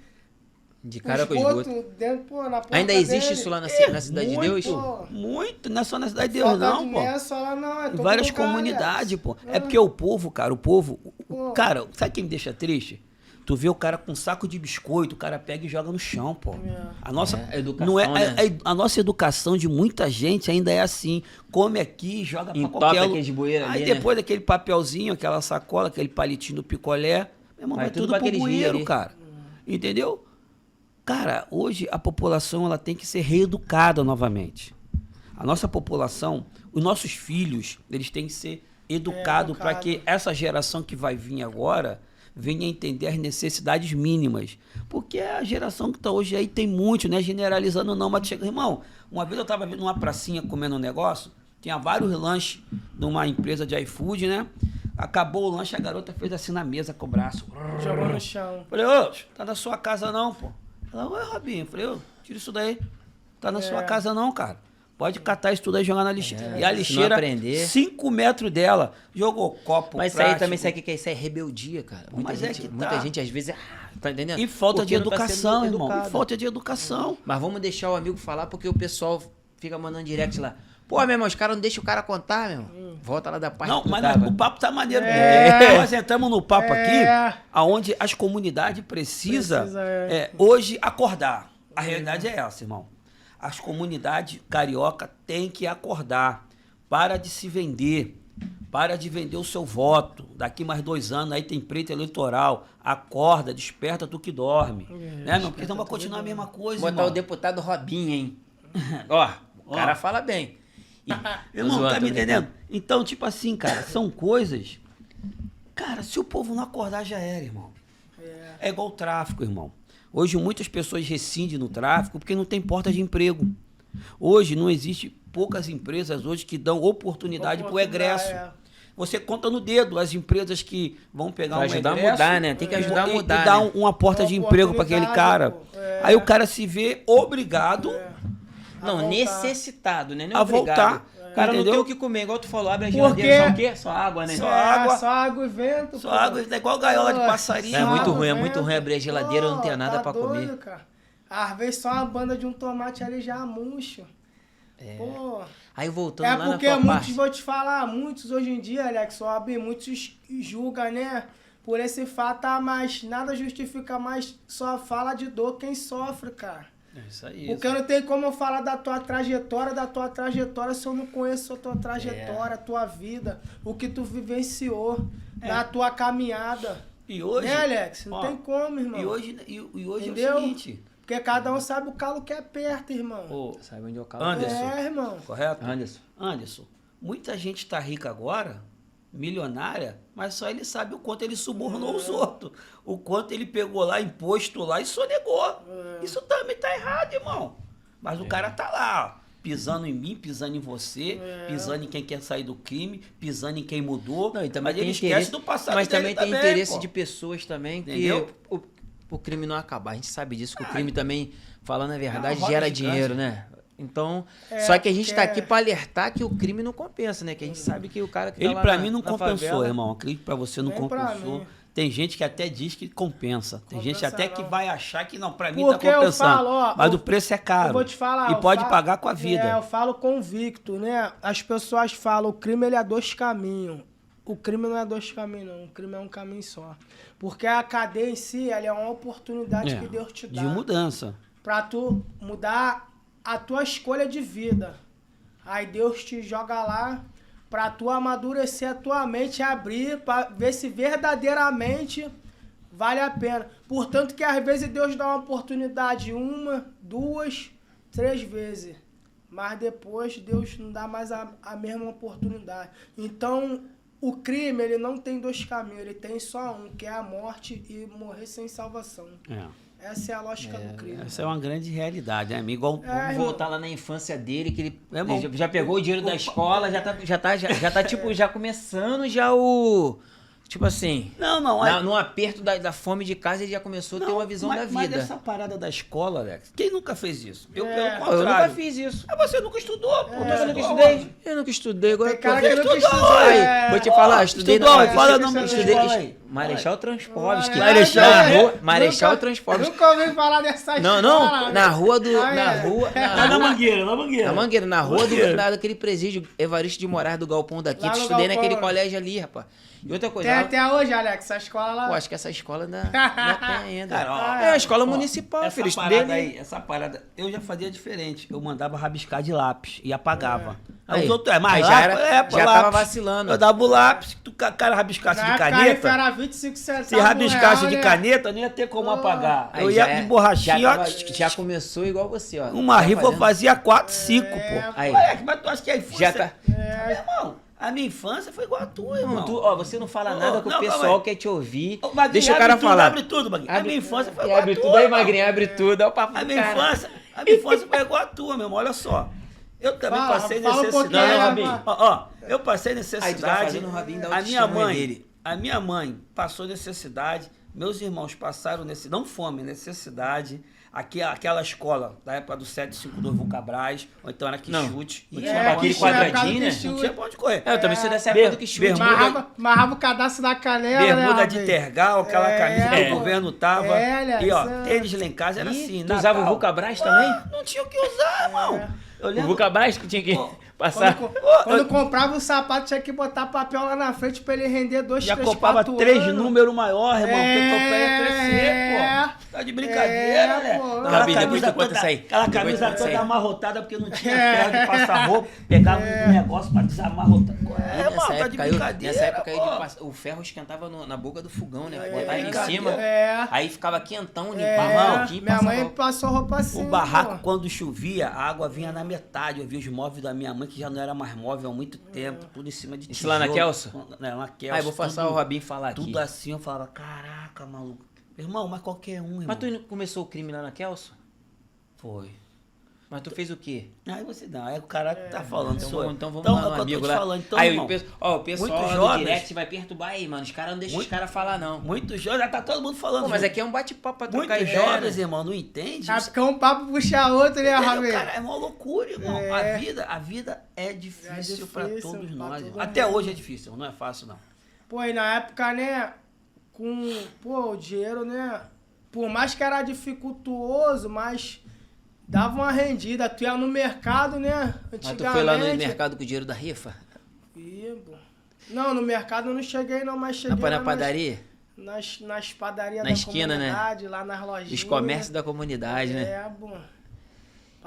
De o cara com esgoto. dentro, pô, na porta Ainda existe dele. isso lá na Cidade de Deus? Pô, Muito, não é só na Cidade de Deus, falta não, de pô. não é só lá não, é Em todo várias lugar, comunidades, aliás. pô. É porque o povo, cara, Pô. Cara, sabe quem me deixa triste? Tu vê o cara com um saco de biscoito, o cara pega e joga no chão, pô. A nossa, É, a educação, não é, né? a nossa educação de muita gente ainda é assim. Come aqui, joga pra Entope qualquer aqueles bueiros Aí ali, depois daquele papelzinho, aquela sacola, aquele palitinho do picolé, meu irmão, vai tudo pra pro aqueles bueiro, bueiros ali. cara. Entendeu? Cara, hoje a população ela tem que ser reeducada novamente. A nossa população, os nossos filhos, eles têm que ser educados para educado. que essa geração que vai vir agora venha entender as necessidades mínimas. Porque a geração que está hoje aí tem muito, né? Generalizando não, mas chega, irmão, uma vez eu estava vendo numa pracinha comendo um negócio, tinha vários lanches de uma empresa de iFood, né? Acabou o lanche, a garota fez assim na mesa com o braço. Jogou no chão. Falei, ô, tá na sua casa não, pô. Ela, oi, Robinho. Falei, ô, tira isso daí. Tá na sua casa não, cara. Pode catar isso tudo aí e jogar na lixeira. E a lixeira, 5 metros dela, jogou copo, Mas isso aí também, sabe o que é isso? É rebeldia, cara. Mas muita gente às vezes, tá entendendo? E falta Porque de não tá sendo educação, irmão. educado. E falta de educação. Mas vamos deixar o amigo falar, porque o pessoal fica mandando direct lá. Pô, meu irmão, os caras não deixam o cara contar, meu irmão. Volta lá da parte Não, que tu mas tava. o papo tá maneiro. É. Nós entramos no papo aqui, aonde as comunidades precisam hoje acordar. A realidade é essa, irmão. As comunidades carioca têm que acordar. Para de se vender. Para de vender o seu voto. Daqui mais 2 anos, aí tem pleito eleitoral. Acorda, desperta tu que dorme. Né, meu? Porque senão vai continuar a mesma coisa, Botar irmão. o deputado Robinho, hein? Ó, o cara fala bem. Irmão, tá me entendendo? Então, tipo assim, cara, são coisas... Cara, se o povo não acordar, já era, irmão. É igual o tráfico, irmão. Hoje, muitas pessoas rescindem no tráfico porque não tem porta de emprego. Hoje, não existe poucas empresas hoje que dão oportunidade para o egresso. Você conta no dedo as empresas que vão pegar Vai um ajudar egresso... a mudar, né? Tem que ajudar a mudar, E dar né? uma porta de emprego para aquele cara. Aí o cara se vê obrigado... Não, necessitado, né? Não A obrigado. voltar. O cara não Entendeu? tem o que comer, igual tu falou, abre a Porque- geladeira, só o quê? Só água, né? Só água. Só água e vento. Só pô. água, é igual gaiola de passarinho. É muito Água, ruim, é muito vento. ruim abrir a geladeira, não ter nada tá pra doido, comer. Cara. Às vezes só uma banda de um tomate ali já murcha. Pô. Aí voltando É lá na porque tua muitos, parte. vou te falar, muitos hoje em dia, Alex, Rob, muitos julgam, né? Por esse fato, mas nada justifica mais só fala de dor quem sofre, cara. É isso aí. Porque não tem como eu falar da tua trajetória se eu não conheço a tua trajetória, a tua vida, o que tu vivenciou na tua caminhada. E hoje... Né, Alex? Não ó, tem como, irmão. E hoje é o Entendeu? seguinte... Porque cada um sabe o calo que é perto, irmão. Ô, Sabe onde eu calo? Anderson, É, irmão. correto? Anderson. Muita gente tá rica agora, milionária, mas só ele sabe o quanto ele subornou os outros. O quanto ele pegou lá, imposto lá e sonegou. Isso também tá errado, irmão. Mas o cara tá lá, ó, pisando em mim, pisando em você, pisando em quem quer sair do crime, pisando em quem mudou. Não, e também mas tem ele interesse, esquece do passado mas dele também tem interesse pô. de pessoas também Entendeu? que o crime não acabar. A gente sabe disso, que o crime também, falando a verdade, roda gera gigante. dinheiro, né? Então, só que a gente tá aqui pra alertar que o crime não compensa, né? Que a gente sabe que o cara que tá Ele lá pra na- mim não na compensou, favela- irmão. Acredito que pra você não Nem pra compensou. mim. Tem gente que até diz que compensa. Tem gente Compensa até que não. vai achar que não, pra mim Porque tá eu compensando. falo, ó, mas eu- o preço é caro. Eu vou te falar. E eu pode falo- pagar com a vida. eu falo convicto, né? As pessoas falam, o crime ele é 2 caminhos. O crime não é 2 caminhos, não. O crime é um caminho só. Porque a cadeia em si, ela é uma oportunidade que Deus te dá. De mudança. Pra tu mudar a tua escolha de vida. Aí Deus te joga lá pra tu amadurecer a tua mente, abrir, pra ver se verdadeiramente vale a pena. Portanto que às vezes Deus dá uma oportunidade 1, 2, 3 vezes. Mas depois Deus não dá mais a mesma oportunidade. Então o crime ele não tem 2 caminhos, ele tem só um, que é a morte e morrer sem salvação. Essa é a lógica do crime. Essa é uma grande realidade, né, amigo? Igual- Vamos voltar lá na infância dele, que ele É, irmão, já pegou o dinheiro da escola, já tá tipo, já começando já o... Tipo assim, Não, no aperto da fome de casa, ele já começou a ter uma visão da Mas vida. essa parada da escola, Alex, quem nunca fez isso? Eu, pelo Pô, contrário. eu nunca fiz isso. Ah, você nunca estudou, pô. Eu nunca Estudou estudei. onde? Eu nunca estudei. Agora Tem cara que eu nunca estudou, estudou. Aí, vou te falar, estudei estudou, na... fala o nome da estudei, escola aí. Marechal Transpovski. Marechal. Marechal Transpovski. Nunca ouvi falar dessa Não, escola, não, né? na rua do... Ah, Na é. rua... Na Mangueira, na Mangueira. Na Mangueira, na rua Mangueira. daquele presídio Evaristo de Moraes do Galpão daqui. Lá Tu no estudei Galpão. naquele colégio ali, rapaz. E outra coisa... Tem ela- até hoje, Alex, essa escola lá. Pô, acho que essa escola ainda não tem ainda. Cara, ó, é a escola ó, municipal, essa filho. Eu estudei parada ali. aí, essa parada, eu já fazia diferente. Eu mandava rabiscar de lápis e apagava. Aí Aí, os outros, mais aí já lápis, era- pô, já lápis. tava vacilando. Eu dava o lápis, tu cara rabiscasse de caneta. Era 25 centavos. Se rabiscasse real, de né? caneta, não ia ter como apagar. Aí Eu já ia é- de borrachinha, já ó, tava- já começou igual você, ó. uma Já rifa eu fazendo- fazia 4, 5, pô. Aí. Moleque, mas tu acha que aí Já tá... Meu irmão, A minha infância foi igual a tua, irmão. Você não fala nada que o não, calma pessoal aí. quer te ouvir. Ô, Magrinho, Deixa o cara abre tudo, falar. Abre tudo, Magrinho. A minha infância foi igual a tua. Abre tudo aí, irmão. Magrinho, abre tudo. Olha o papo A do minha cara. infância foi igual a tua, meu irmão. Olha só. Eu também passei fala um necessidade. pouquinho, Robinho. Ó, eu passei Aí tu tá necessidade. fazendo o Robinho da A minha autoestima mãe, dele. a minha mãe passou necessidade. Meus irmãos passaram necessidade, não fome, necessidade. Aquela escola da época do 752 Vulcabras, ou então era Quixute. Não É, tinha aquele que tinha quadradinho, né? Quixute. Não tinha pra onde correr. Eu também sou dessa época do que chute. Amarrava o cadastro da canela, Bermuda né, de Robinho? tergal, aquela camisa que o pô. governo tava. Aliás, E ó, tênis lá em casa era assim. Tu usava o Natal. Vulcabras também? Não tinha o que usar, irmão. Eu O lembro. Vulcabras que tinha que Pô, passar. Quando comprava o sapato, tinha que botar papel lá na frente pra ele render 2, Já 3, comprava 4 3 anos. números maior, irmão, porque teu pé ia É. crescer, pô. Tá de brincadeira, né? pô. Aquela Robinho, depois camisa tu conta toda, isso aí. aquela Depois tu camisa conta isso toda aí. amarrotada porque não tinha ferro de passar roupa. Pegava um negócio pra desamarrotar. E É, mano, tá de brincadeira, nessa época aí pô. o ferro esquentava na boca do fogão, né? É, Botava em brincadeira. cima, É. aí ficava quentão, limpava aqui e Minha passava. mãe passou roupa assim. O barraco, pô. quando chovia, a água vinha na metade. Eu via os móveis da minha mãe, que já não era mais móvel há muito tempo, tudo em cima de Isso lá na Kelso? Não, na Kelso. Aí eu vou passar tudo- o Robinho falar aqui. Tudo assim, eu falava, caraca, maluco. Irmão, mas qualquer um, irmão. Mas tu começou o crime lá na Kelso? Foi. Mas tu fez o quê? Aí você não, é o cara que tá falando, Então, sou eu. então vamos Então, lá é no o que eu tô amigo te lá. falando. Então, Aí irmão, o pessoal muitos do jovens- direct vai perturbar aí, mano. Os caras não deixam os caras falar, não. muitos jovens, já tá todo mundo falando. Pô, mas junto. aqui é um bate-papo pra trocar Muitos ideia, jovens, né? irmão, não entendem. É porque um papo puxa outro, né, Entendeu? Robinho? Cara, é uma loucura, irmão. É. A vida é difícil pra difícil todos pra nós. todo irmão. Até mundo. hoje é difícil, não é fácil, não. Pô, e na época, né, o dinheiro, né, por mais que era dificultuoso, mas dava uma rendida. Tu ia no mercado, né, Mas antigamente... tu foi lá no mercado com o dinheiro da rifa? Ih, pô. Não, no mercado eu não cheguei não, mas cheguei Foi na lá padaria? nas padarias Na da esquina, né? comunidade, lá nas lojinhas. Os comércios da comunidade, né? É, bom.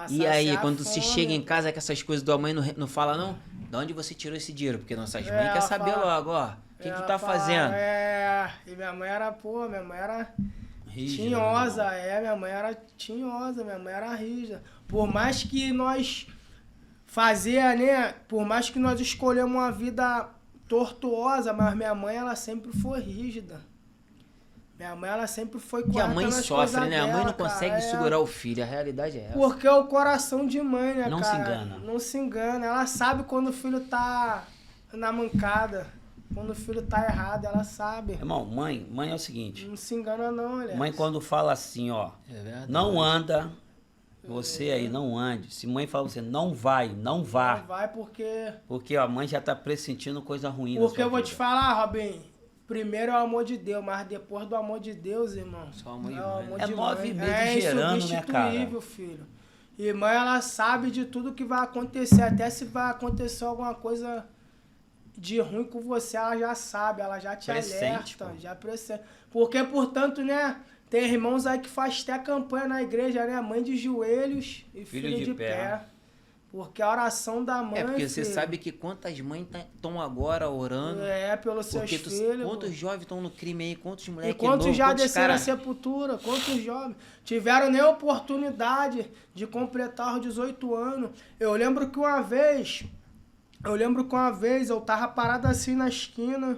E aí, quando se você chega em casa com essas coisas, tua mãe não fala, não? De onde você tirou esse dinheiro? Porque nossas mães ela querem saber fala- logo, ó. O que tu tá fala, fazendo? E minha mãe era Rígido, tinhosa, irmão. minha mãe era tinhosa, minha mãe era rígida. Por mais que nós fazia, né, por mais que nós escolhemos uma vida tortuosa, mas minha mãe, ela sempre foi rígida. Minha mãe, ela sempre foi Que a correta mãe nas sofre, coisas né? A mãe não dela, consegue cara. segurar o filho, a realidade é essa. Porque é o coração de mãe, né, Não cara? se engana. Não se engana. Ela sabe quando o filho tá na mancada. Quando o filho tá errado, ela sabe. Irmão, mãe é o seguinte. Não se engana não, Alex. Mãe quando fala assim, ó, É verdade. não anda, você aí não ande. Se mãe fala pra você, não vai, não vá. Não vai porque... Porque ó, a mãe já tá pressentindo coisa ruim na Porque sua eu vou vida. te falar, Robin. Primeiro é o amor de Deus, mas depois do amor de Deus, irmão. Só amor de é o mãe, amor né? É de 9 mãe. meses É gerando, né, cara? insubstituível, filho. E mãe, ela sabe de tudo que vai acontecer. Até se vai acontecer alguma coisa de ruim com você, ela já sabe, ela já te Pressente, alerta, pô. já pressente. Porque, portanto, né, tem irmãos aí que faz até campanha na igreja, né? Mãe de joelhos e filho de pé. Porque a oração da mãe, É, porque você filho, sabe que quantas mães estão agora orando. é pelos seus Porque tu, filhos. quantos pô. jovens estão no crime aí, quantos E moleques quantos novos, já quantos desceram cara... a sepultura? Quantos jovens tiveram nem oportunidade de completar os 18 anos? Eu lembro que uma vez eu tava parado assim na esquina,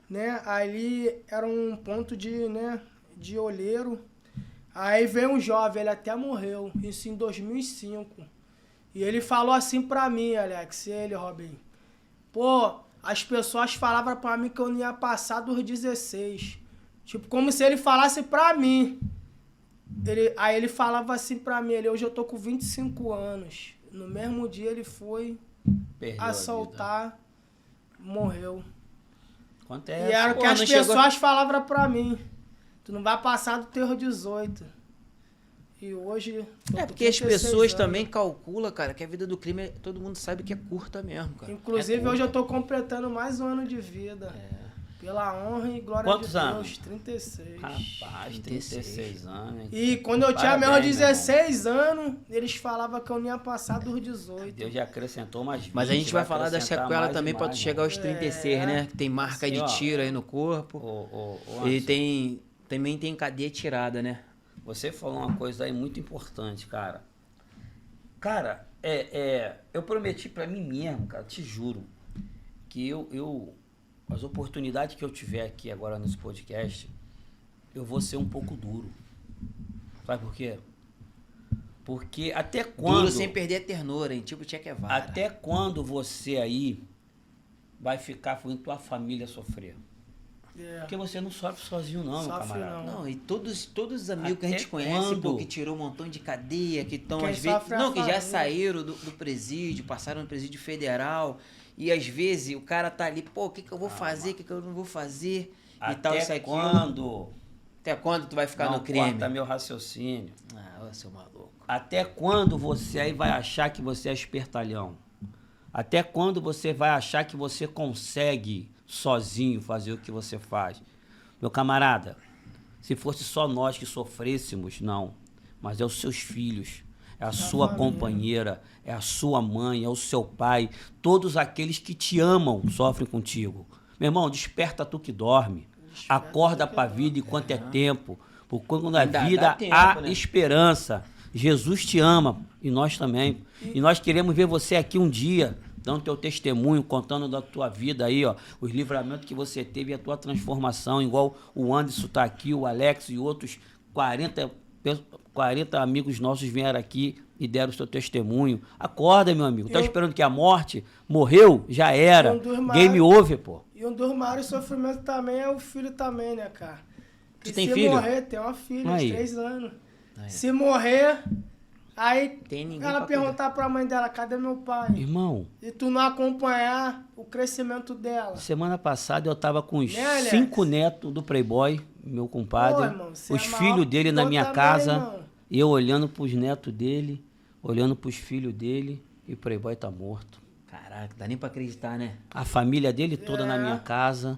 né? Ali era um ponto de olheiro. Aí veio um jovem, ele até morreu, isso em 2005. E ele falou assim pra mim, Alex, Robin. Pô, as pessoas falavam pra mim que eu não ia passar dos 16. Tipo, como se ele falasse pra mim. Aí ele falava assim pra mim, hoje eu tô com 25 anos. No mesmo dia ele foi Perdeu a assaltar, morreu. vida. Quanto E é era essa? o que Pô, as não chegou- pessoas falavam pra mim. Tu não vai passar do teu 18. E hoje... tô É com porque as 36 pessoas anos. também calculam, cara, que a vida do crime, todo mundo sabe que é curta mesmo, cara. Inclusive, é hoje eu tô completando mais um ano de vida. Pela honra e glória Quantos de Deus. anos? 36. Rapaz, 36 anos, hein? E quando eu tinha Parabéns, meus meu 16 anos, eles falavam que eu não ia passar dos 18. Deus já acrescentou mais 20, Mas a gente vai falar da acrescentar sequela mais e também pra tu mais, chegar aos 36, né? Que tem marca Assim, de ó. tiro aí no corpo. Ô, E Anderson, também tem cadeia tirada, né? você falou uma coisa aí muito importante, cara. Cara, eu prometi pra mim mesmo, cara, te juro. que as oportunidades que eu tiver aqui agora nesse podcast, eu vou ser um pouco duro. Sabe por quê? Porque até quando... Duro sem perder a ternura, hein? Tipo Che Guevara. Até quando você aí vai ficar vendo tua família sofrer? Porque você não sofre sozinho não, meu camarada. Não, e todos os amigos que a gente conhece, quando? pô, que tirou um montão de cadeia, que estão Quem às vezes... sofre é a Não, que já família. saíram do presídio, passaram no presídio federal, e às vezes o cara tá ali, pô, o que eu vou fazer, o que eu não vou fazer, e tal, isso aqui. Até quando tu vai ficar no crime? Corta meu raciocínio. Ah, ô, seu maluco. Até quando você aí vai achar que você é espertalhão? Até quando você vai achar que você consegue sozinho fazer o que você faz? Meu camarada, se fosse só nós que sofrêssemos, não. Mas é os seus filhos, é a sua companheira, é a sua mãe, é o seu pai. Todos aqueles que te amam sofrem contigo. Meu irmão, desperta tu que dorme. Acorda pra vida enquanto é tempo. Porque quando na Ainda vida dá tempo, há né? esperança. Jesus te ama e nós também. E nós queremos ver você aqui um dia, dando teu testemunho, contando da tua vida aí, ó, os livramentos que você teve e a tua transformação, igual o Anderson tá aqui, o Alex e outros 40 amigos nossos vieram aqui e deram o seu testemunho. Acorda, meu amigo. Tá esperando que a morte morreu? Já era. Game over, pô. E um dos maiores sofrimentos também é o filho também, né, cara? Tu Que tem se filho? morrer, tem uma filha Aí. de 3 anos. Aí. Se morrer, aí Tem ninguém ela pra perguntar pra mãe dela, cadê meu pai? Irmão, E tu não acompanhar o crescimento dela. semana passada eu tava com os Né, Alex? 5 netos do Playboy, meu compadre. Pô, irmão, você os é maior filhos dele que na eu minha também, casa. irmão. E eu olhando pros netos dele, olhando pros filhos dele. E o Playboy tá morto. Caraca, dá nem pra acreditar, né? A família dele toda na minha casa.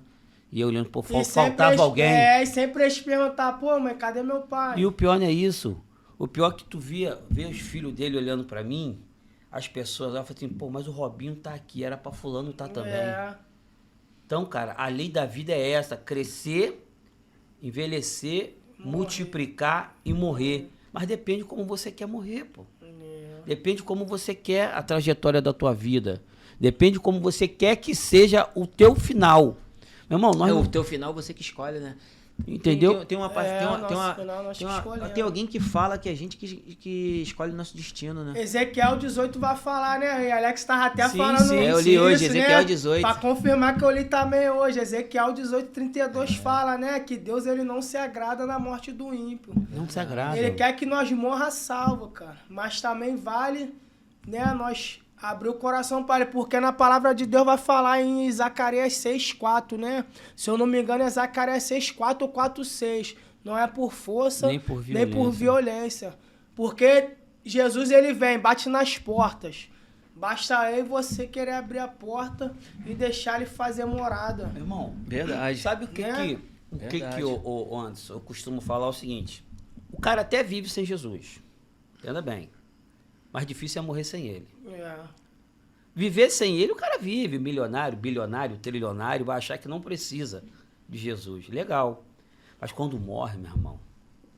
E eu olhando, pô, E sempre faltava alguém. É, e sempre eles perguntar, pô, mãe, cadê meu pai? E o pior não é isso. O pior é que tu vê os filhos dele olhando pra mim, as pessoas lá falam assim, pô, mas o Robinho tá aqui, era pra fulano tá também. É. Então, cara, a lei da vida é essa, crescer, envelhecer, multiplicar e morrer. Mas depende como você quer morrer, pô. Depende como você quer a trajetória da tua vida. Depende como você quer que seja o teu final. Meu irmão, nós É não... o teu final você que escolhe, né? Entendeu? Tem uma parte, É, tem uma, nosso tem uma, final nós tem que uma- escolhemos. tem alguém que fala que é a gente que escolhe o nosso destino, né? Ezequiel 18 vai falar, né? E Alex tava até Sim, falando sim, eu li hoje, isso, Ezequiel né? 18. Pra confirmar que eu li também hoje. Ezequiel 18:32 fala, né? Que Deus ele não se agrada na morte do ímpio. Não se agrada. Ele quer que nós morra salvo, cara. Mas também vale, né? Nós abrir o coração para ele. Porque na palavra de Deus vai falar em Zacarias 6:4, né? Se eu não me engano é Zacarias 6:4 ou 4:6. Não é por força, Nem por nem por violência. violência. Porque Jesus ele vem, bate nas portas. Basta eu e você querer abrir a porta e deixar ele fazer morada. Meu irmão, Verdade. sabe o que Né? que o Anderson, eu costumo falar o seguinte, o cara até vive sem Jesus, entenda bem, mas difícil é morrer sem ele. É. Viver sem ele, o cara vive, milionário, bilionário, trilionário, vai achar que não precisa de Jesus, legal. Mas quando morre, meu irmão,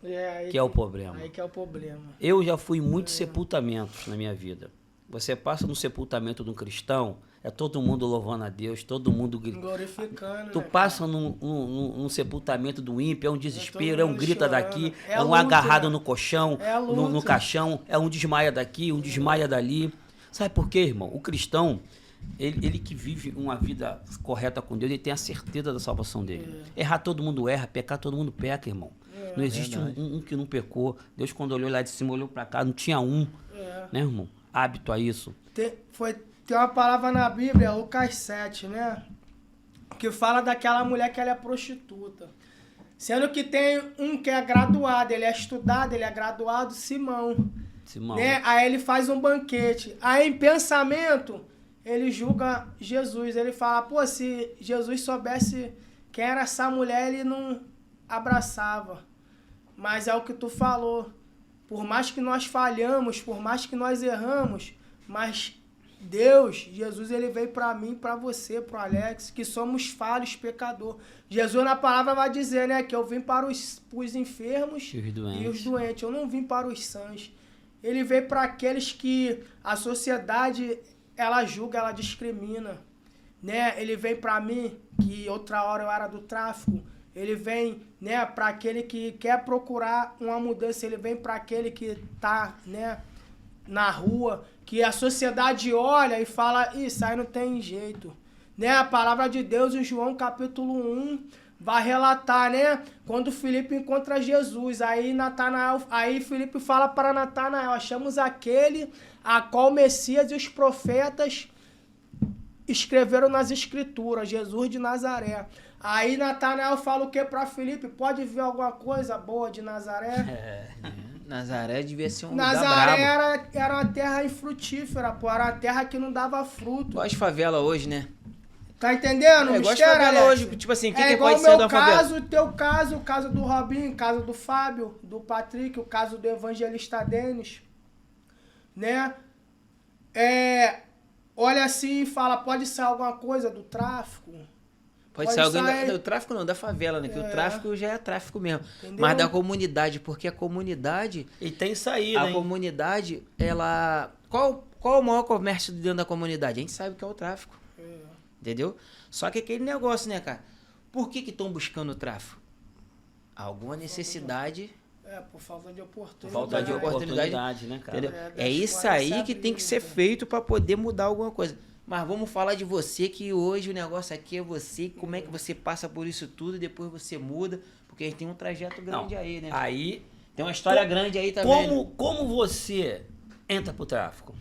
Aí que é o problema. Aí que é o problema. Eu já fui em muitos sepultamentos na minha vida. Você passa no sepultamento de um cristão, é todo mundo louvando a Deus, todo mundo gritando. Glorificando, Tu né, passa num sepultamento do ímpio, é um desespero, é um mundo grita chorando. daqui, É é um luto, agarrado né? no colchão, É no luto. caixão, é um desmaia daqui, um desmaia dali. Sabe por quê, irmão? O cristão, ele que vive uma vida correta com Deus, ele tem a certeza da salvação dele. Errar todo mundo erra, pecar todo mundo peca, irmão. Não existe um que não pecou. Deus, quando olhou lá de cima, olhou pra cá, não tinha um, né, irmão? Hábito a isso. Tem uma palavra na Bíblia, Lucas 7, né? Que fala daquela mulher que ela é prostituta. Sendo que tem um que é graduado, ele é estudado, ele é graduado, Simão. Simão. Né? Aí ele faz um banquete. Aí em pensamento, ele julga Jesus. Ele fala, pô, se Jesus soubesse quem era essa mulher, ele não abraçava. Mas é o que tu falou. Por mais que nós falhamos, por mais que nós erramos, mas Deus, Jesus, ele veio para mim, para você, pro Alex, que somos falhos, pecador. Jesus na palavra vai dizer, né, que eu vim para os enfermos E os doentes. e os doentes. Eu não vim para os sãos. Ele veio para aqueles que a sociedade, ela julga, ela discrimina. né? Ele vem pra mim, que outra hora eu era do tráfico. Ele vem, né, para aquele que quer procurar uma mudança. Ele vem para aquele que tá, né, na rua, que a sociedade olha e fala, isso aí não tem jeito. Né? A palavra de Deus em João capítulo 1 vai relatar, né, quando Filipe encontra Jesus. Aí Filipe fala para Natanael, achamos aquele a qual o Messias e os profetas escreveram nas escrituras, Jesus de Nazaré. Aí Natanael fala o que para Filipe? Pode ver alguma coisa boa de Nazaré? Nazaré devia ser um lugar Nazaré brabo. era uma terra infrutífera, pô. Era uma terra que não dava fruto. Igual as favelas hoje, né? Tá entendendo? É, igual as Mistério, favelas Alex? hoje. Tipo assim, o que É igual pode o ser meu da favela? caso, o teu caso, o caso do Robinho, o caso do Fábio, do Patrick, o caso do evangelista Denis. Né? Olha assim e fala, pode ser alguma coisa do tráfico? Pode ser alguém do tráfico não, da favela, né? Que o tráfico já é tráfico mesmo. Entendeu? Mas da comunidade, porque a comunidade... E tem saída, A hein? comunidade, ela... Qual o maior comércio dentro da comunidade? A gente sabe que é o tráfico. Entendeu? Só que aquele negócio, né, cara? Por que estão buscando o tráfico? Alguma necessidade... Por falta de oportunidade. Falta de oportunidade, né, cara? Entendeu? É, É isso aí que tem que ser feito para poder mudar alguma coisa. Mas vamos falar de você, que hoje o negócio aqui é você, como é que você passa por isso tudo e depois você muda, porque a gente tem um trajeto grande aí, né? Aí, Tem uma história grande aí também. como você entra pro tráfico?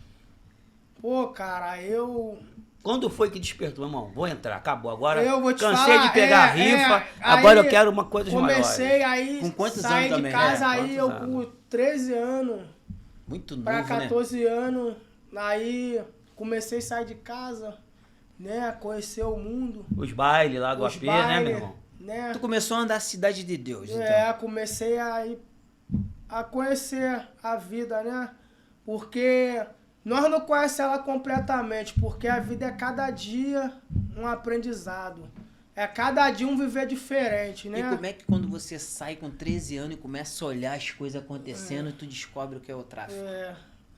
Pô, cara, Quando foi que despertou, irmão? Vou entrar, acabou. Agora eu vou te cansei falar, de pegar rifa, aí agora eu quero uma coisa comecei maior. aí, Com quantos saí anos de também? casa É, aí, eu quantos com 13 anos Muito novo, pra né? 14 anos, aí comecei a sair de casa, né, conhecer o mundo. Os bailes lá do os AP, né, bailes, meu irmão? né? Tu começou a andar a cidade de Deus, então. Comecei a conhecer a vida, né? Porque nós não conhecemos ela completamente, porque a vida é cada dia um aprendizado. É cada dia um viver diferente, né? E como é que quando você sai com 13 anos e começa a olhar as coisas acontecendo, tu descobre o que é o tráfico?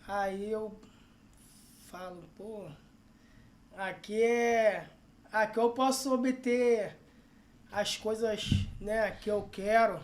Aí eu falo, pô, aqui eu posso obter as coisas, né, que eu quero.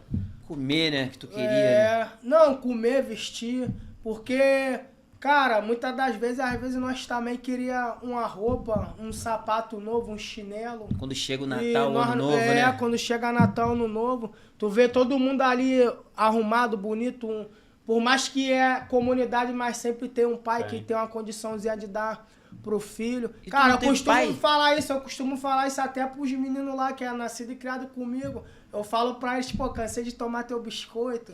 Comer, né? Que tu queria, né? Não, comer, vestir, porque, cara, muitas das vezes, às vezes nós também queria uma roupa, um sapato novo, um chinelo. Quando chega o E Natal, o nós- Ano Novo, né? quando chega Natal, Ano Novo, tu vê todo mundo ali arrumado, bonito, por mais que é comunidade, mas sempre tem um pai que tem uma condiçãozinha de dar pro filho. E tu Cara, não eu tem costumo pai? falar isso, eu costumo falar isso até pros meninos lá que é nascido e criado comigo. Eu falo pra eles, pô, cansei de tomar teu biscoito.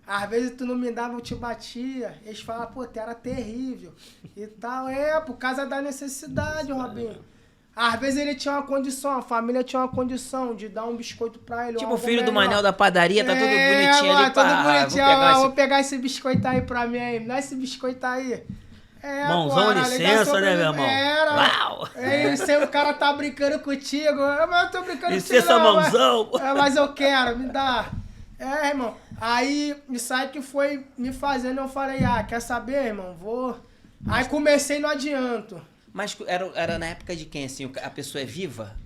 Às vezes tu não me dava, eu te batia. Eles falam, pô, tu era terrível. E tal, por causa da necessidade, Robinho. Às vezes ele tinha uma condição, a família tinha uma condição de dar um biscoito pra ele. Tipo o algo filho do melhor. Manel da padaria, tá todo bonitinho mano, ali. todo pá, bonitinho. vou pegar Vou esse... pegar esse biscoito aí pra mim aí. Me dá esse biscoito aí. Mãozão, pô, licença, né, meu irmão? Uau! Se o cara tá brincando contigo, mas eu tô brincando Licença, contigo. mãozão! Mas eu quero, me dá. Irmão. Aí, isso aí que foi me fazendo, eu falei, quer saber, irmão? Vou. Aí comecei no adianto. Mas era na época de quem, assim? A pessoa é viva?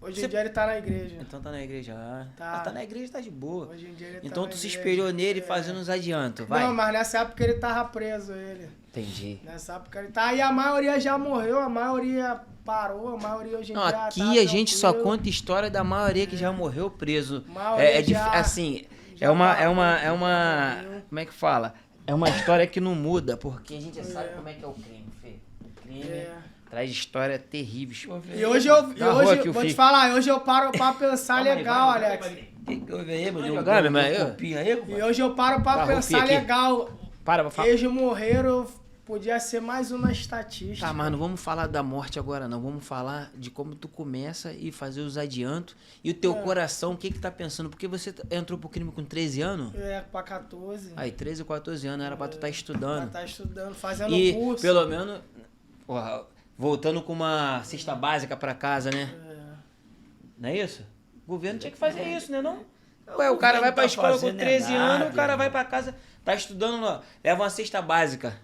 Hoje em dia ele tá na igreja. Então tá na igreja. Tá. Tá na igreja, tá de boa. Hoje em dia ele Então tá tu na se igreja. espelhou nele fazendo uns adiantos, vai? Não, mas nessa época ele tava preso, ele. Entendi. Nessa época ele tá. E a maioria já morreu, a maioria parou, a maioria hoje em Não, dia aqui tá a gente só tranquilo. conta história da maioria que já morreu preso. Maioria já- assim, já é uma, parou. como é que fala? É uma história que não muda, porque a gente sabe como é que é o crime, Fê. O crime traz história terrível. E hoje eu Na rua aqui, o vou te Fih. falar, hoje eu paro pra pensar legal, Alex. Que houve aí, meu? jogar, meu irmão? Deu um copinho aí, E compadre? hoje eu paro pra Tá, pensar Rufi, aqui. legal. Para, falar. Eles morreram, podia ser mais uma estatística. Tá, mas não vamos falar da morte agora, não. Vamos falar de como tu começa e fazer os adiantos. E o teu coração, o que que tá pensando? Porque você entrou pro crime com 13 anos? Pra 14. Aí, 13 ou 14 anos, era pra tu estar estudando. Tá estudando, fazendo E, curso. pelo menos, porra, voltando com uma cesta básica pra casa, né? Não é isso? O governo tinha que fazer isso, né, não? Ué, o cara governo vai pra tá escola com fazendo 13 nada, anos, o cara vai irmão. pra casa, tá estudando lá, leva uma cesta básica.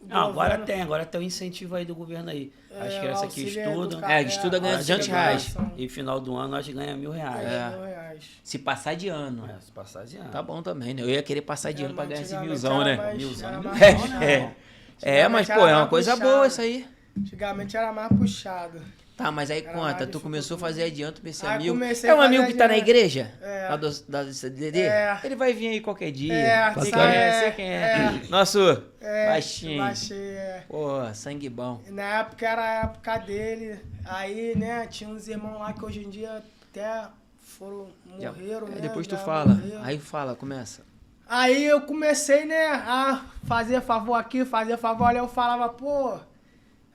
Não, agora tem o incentivo aí do governo aí. As crianças que estudam. Que estuda ganha R$200. E final do ano nós ganhamos R$1.000. R$1.000. Se passar de ano. Se passar de ano. Tá bom também, né? Eu ia querer passar de ano pra ganhar esse milzão, Antigamente né? era Milzão. mais- era mais- Mas, pô, era é uma mais coisa puxado. boa isso aí. Antigamente era mais puxado. Tá, mas aí Era conta, mais tu começou a fazer adianto pra esse Aí amigo. comecei É um a amigo fazer que tá na adianto. igreja? É. Lá da CDD? É. Ele vai vir aí qualquer dia. Sei sabe, quem é, sei quem é. Nosso baixinho. Baixinho. Pô, sangue bom. Na época era a época dele. Aí, né, tinha uns irmãos lá que hoje em dia até morreram, né? Depois tu já fala. morreram. Aí fala, começa. Aí eu comecei, né, a fazer favor aqui, fazer favor ali. Eu falava, pô,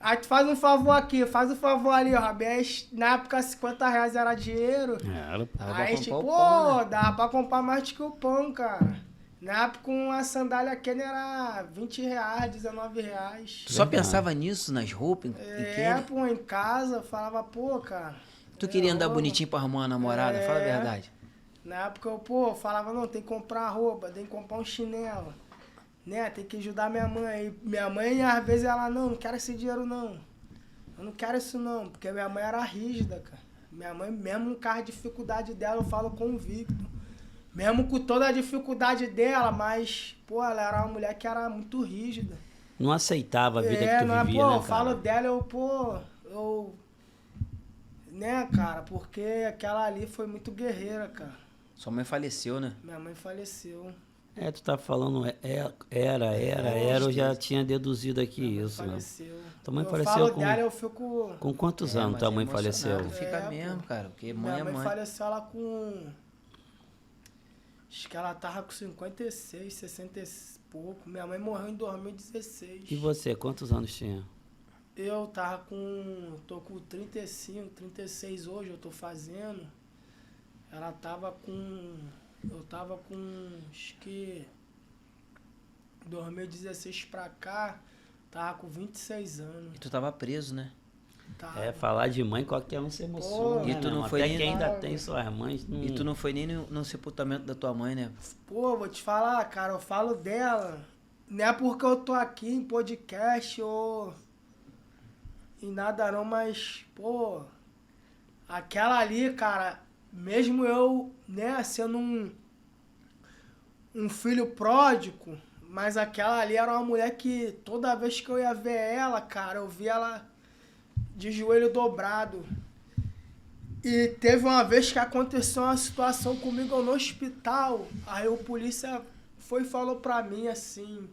aí tu faz um favor aqui, faz um favor ali, ó, Rabés. Na época, R$50 era dinheiro. Era, pô. Dava pra Aí, comprar tipo, o pão, né? dava pra comprar mais do que o pão, cara. Na época, uma sandália Kenner era R$20, R$19. Tu só pensava nisso, nas roupas? Pô, em casa, eu falava, pô, cara. Tu queria andar eu- bonitinho pra arrumar uma namorada? Fala a verdade. Na época eu, falava, não, tem que comprar roupa, tem que comprar um chinelo, né, tem que ajudar minha mãe. E minha mãe, às vezes, ela, não quero esse dinheiro, não. Eu não quero isso, não, porque minha mãe era rígida, cara. Minha mãe, mesmo com a dificuldade dela, eu falo convicto. Mesmo com toda a dificuldade dela, mas, pô, ela era uma mulher que era muito rígida. Não aceitava a vida que tu não, vivia, pô, né, eu falo cara? dela, né, cara, porque aquela ali foi muito guerreira, cara. Sua mãe faleceu, né? Minha mãe faleceu. Tu tá falando era, eu já tinha deduzido aqui isso, né? Faleceu. Tua mãe eu faleceu falo com- dela, eu fico... Com quantos Mas anos tua é mãe emocionado, faleceu? Fica pô. mesmo, cara, porque mãe Minha é mãe mãe. faleceu ela com... Acho que ela tava com 56, 60 e pouco. Minha mãe morreu em 2016. E você, quantos anos tinha? Eu tô com 35, 36 hoje, eu tô fazendo. Ela tava com... Eu tava com, acho que... 2016 pra cá, tava com 26 anos. E tu tava preso, né? Tava. Falar de mãe, qualquer um se emociona, Pô, né, e tu não irmão? foi Até nem- quem ainda tem suas mães. E tu não foi nem no sepultamento da tua mãe, né? Pô, vou te falar, cara, eu falo dela. Não é porque eu tô aqui em podcast ou em nada não, mas, pô, aquela ali, cara, mesmo eu, né, sendo um filho pródigo, mas aquela ali era uma mulher que toda vez que eu ia ver ela, cara, eu via ela de joelho dobrado. E teve uma vez que aconteceu uma situação comigo no hospital. Aí o polícia foi e falou pra mim assim: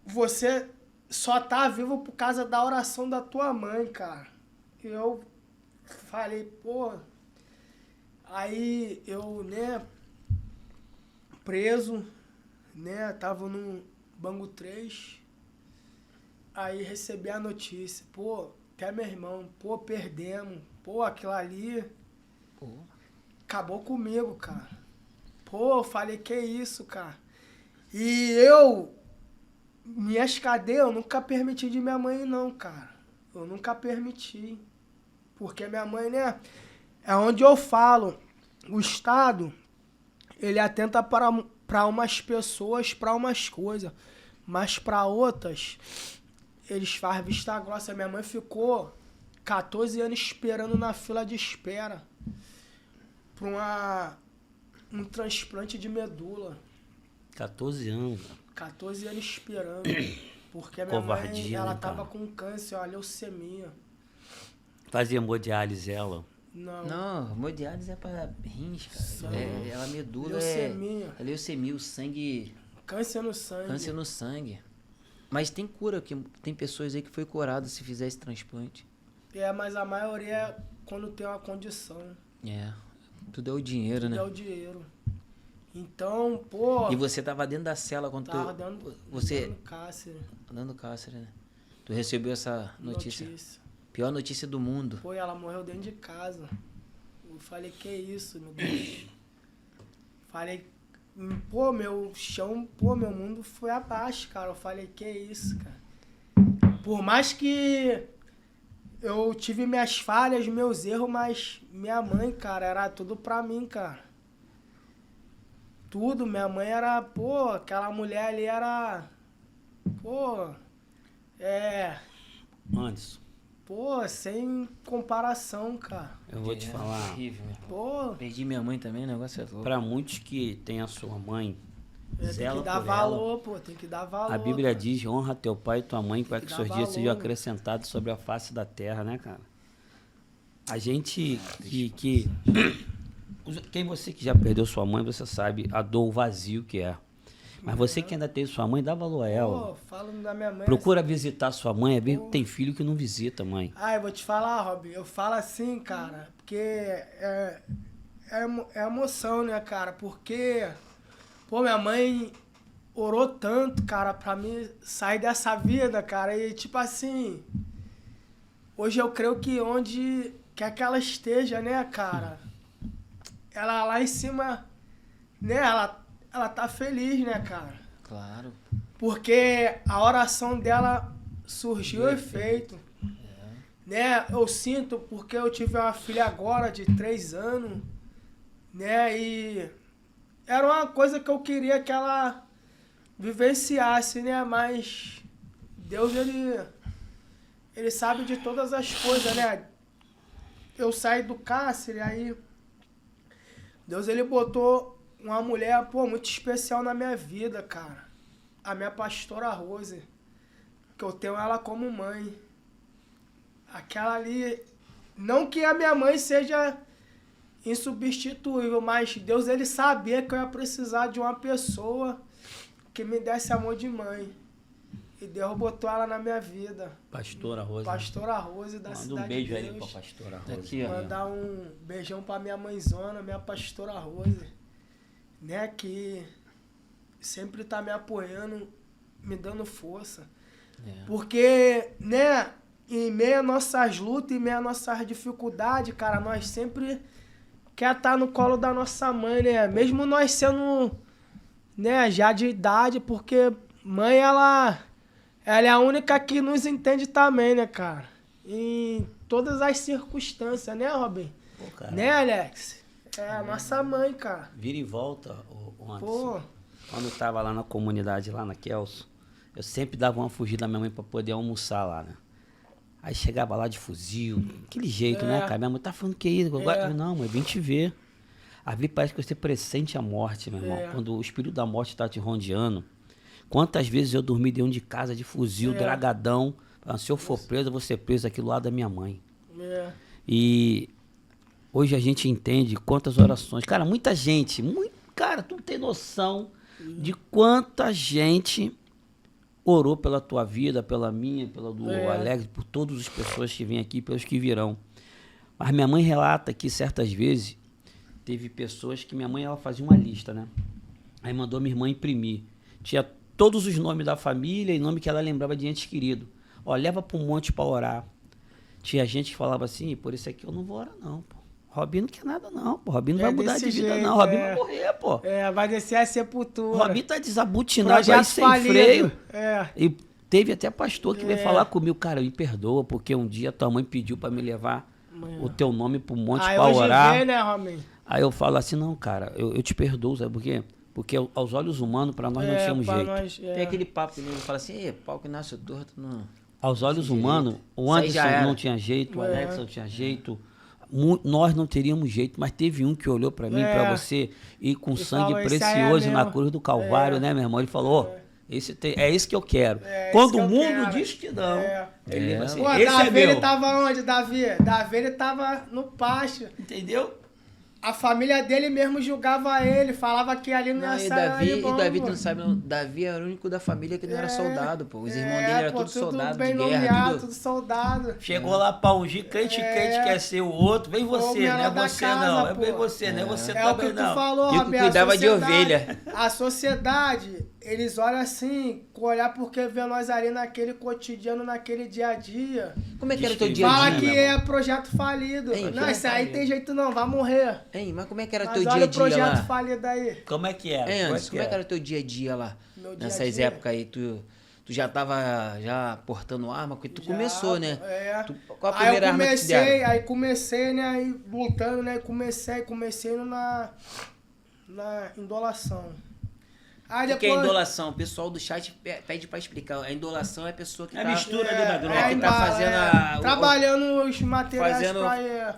você só tá vivo por causa da oração da tua mãe, cara. E eu falei, pô. Aí eu, né, preso, né, tava no Bangu 3. Aí recebi a notícia, pô, até meu irmão, pô, perdemos. Pô, aquilo ali acabou comigo, cara. Pô, eu falei, que isso, cara. E minhas cadeias, eu nunca permiti de minha mãe, não, cara. Eu nunca permiti. Porque minha mãe, né, é onde eu falo, o Estado, ele atenta para umas pessoas, para umas coisas, mas para outras, eles fazem vista grossa. Minha mãe ficou 14 anos esperando na fila de espera para um transplante de medula. 14 anos. 14 anos esperando. Porque minha mãe, Covardia, ela né, tava cara? com câncer, ó, leucemia. Fazia hemodiálise ela. Não. Não, hemodiálise é pra rins, cara. Sangue. Ela medula Leucemia. é leucemia, o sangue, Câncer no sangue. câncer no sangue. Mas tem cura, que tem pessoas aí que foi curado se fizer esse transplante. Mas a maioria é quando tem uma condição. É, tudo é o dinheiro, né? É o dinheiro. Então, pô... E você tava dentro da cela quando Tava dando câncer. dando câncer, né? Tu recebeu essa notícia. Pior notícia do mundo. Pô, ela morreu dentro de casa. Eu falei, que isso, meu Deus. Falei, pô, meu mundo foi abaixo, cara. Eu falei, que isso, cara. Por mais que eu tive minhas falhas, meus erros, mas minha mãe, cara, era tudo pra mim, cara. Tudo, minha mãe era, pô, aquela mulher ali era... Pô, Anderson, pô, sem comparação, cara. eu vou te falar. Horrível, meu irmão. Pô, Perdi minha mãe também, o negócio é louco. Pra muitos que têm a sua mãe, tem zela que dar por valor, ela. pô, tem que dar valor. A Bíblia cara. diz, honra teu pai e tua mãe para que Dá seus dias valor, sejam né? acrescentados sobre a face da terra, né, cara? A gente quem você que já perdeu sua mãe, você sabe a dor, o vazio que é. Mas você que ainda tem sua mãe, dá valor a ela. Pô, falando da minha mãe. Procura visitar sua mãe, é bem que tem filho que não visita, mãe. Ah, eu vou te falar, Rob, eu falo assim, cara, porque é emoção, né, cara? Porque, pô, minha mãe orou tanto, cara, pra mim sair dessa vida, cara. E, tipo assim, hoje eu creio que onde quer que ela esteja, né, cara, ela lá em cima, né, ela tá feliz, né, cara? Claro. Porque a oração dela surgiu efeito. Né? Eu sinto porque eu tive uma filha agora de 3 anos, né? E era uma coisa que eu queria que ela vivenciasse, né? Mas Deus, ele sabe de todas as coisas, né? Eu saí do cárcere, aí Deus, ele botou uma mulher, pô, muito especial na minha vida, cara. A minha pastora Rose, que eu tenho ela como mãe. Aquela ali, não que a minha mãe seja insubstituível, mas Deus, ele sabia que eu ia precisar de uma pessoa que me desse amor de mãe. E Deus botou ela na minha vida. Pastora Rosa. Pastora Rose da Manda Cidade um beijo de aí Deus. pra Pastora Rosa. Aqui, ó. Mandar um beijão pra minha mãezona, minha pastora Rose, né, que sempre tá me apoiando, me dando força. É. Porque, né, em meio às nossas lutas, em meio às nossas dificuldades, cara, nós sempre quer estar no colo da nossa mãe, né? Mesmo nós sendo, né, já de idade, porque mãe, ela é a única que nos entende também, né, cara? Em todas as circunstâncias, né, Robin? Pô, cara, Né, Alex? É a nossa mãe, cara. vira e volta, o Anderson. Pô, Quando eu tava lá na comunidade, lá na Kelso, eu sempre dava uma fugida da minha mãe pra poder almoçar lá, né? Aí chegava lá de fuzil, aquele jeito, né, cara? Minha mãe tá falando que isso? Agora, não, mãe, vim te ver. A vida parece que você pressente a morte, meu irmão. Quando o espírito da morte tá te rondeando. Quantas vezes eu dormi dentro de casa de fuzil, dragadão. Se eu for preso, eu vou ser preso aqui do lado da minha mãe. E hoje a gente entende quantas orações. Cara, muita gente, cara, tu não tem noção de quanta gente orou pela tua vida, pela minha, pela do Alex, por todas as pessoas que vêm aqui, pelos que virão. Mas minha mãe relata que certas vezes teve pessoas que minha mãe ela fazia uma lista, né? Aí mandou minha irmã imprimir. Tinha todos os nomes da família e nome que ela lembrava de entes queridos. Ó, leva para um monte para orar. Tinha gente que falava assim, por isso aqui eu não vou orar não, pô. Robinho não quer nada não, pô. Robinho não vai mudar de vida não. Robinho vai morrer, pô. vai descer a sepultura. Robinho tá desabutinado aí sem falido. freio. E teve até pastor que veio falar comigo, cara, me perdoa, porque um dia tua mãe pediu para me levar o teu nome pro monte para orar. Vê, né, Robinho? Aí eu falo assim, não, cara, eu te perdoo, sabe por quê? Porque aos olhos humanos, para nós não tínhamos jeito. Tem aquele papo que ele fala assim, pau que nasce torto, não... Aos olhos humanos, o Anderson não tinha jeito, o Alex não tinha jeito, nós não teríamos jeito, mas teve um que olhou para mim, para você, e com sangue precioso na cruz do Calvário, né, meu irmão? Ele falou, é isso que eu quero. Quando o mundo diz que não, ele assim, Pô, esse Davi, é meu. ele tava onde, Davi? Davi, ele tava no pátio. Entendeu? A família dele mesmo julgava ele, falava que ali não ia sair. E Davi, tu não sabe, não. Davi era o único da família que não era soldado, pô. Os irmãos dele eram todos soldados bem de guerra. nomeado, tudo soldado. Chegou lá pra ungir, crente quer ser o outro. Vem você, não é você não. Vem você, não é você também não. É o que tu falou, E Roberto. cuidava de ovelha. A sociedade, eles olham assim, com olhar porque vê nós ali naquele cotidiano, naquele dia a dia. Como é que era o teu dia a dia? Fala que é projeto falido. Não, isso aí tem jeito não, vai morrer. Hein, mas como é que era o Mas teu olha dia a dia o projeto lá? falido aí. Como é que era? Anderson, como é que era o teu dia a dia lá? Meu dia a Nessas dia? épocas aí, tu já tava portando arma, porque tu começou, né? Qual a primeira arma que te deram? Aí comecei, né, aí lutando, né, comecei na indolação. Aí O que é depois... indolação? O pessoal do chat pede pra explicar. A indolação é a pessoa que É a tá... mistura ali da droga. que tá embala, fazendo trabalhando os materiais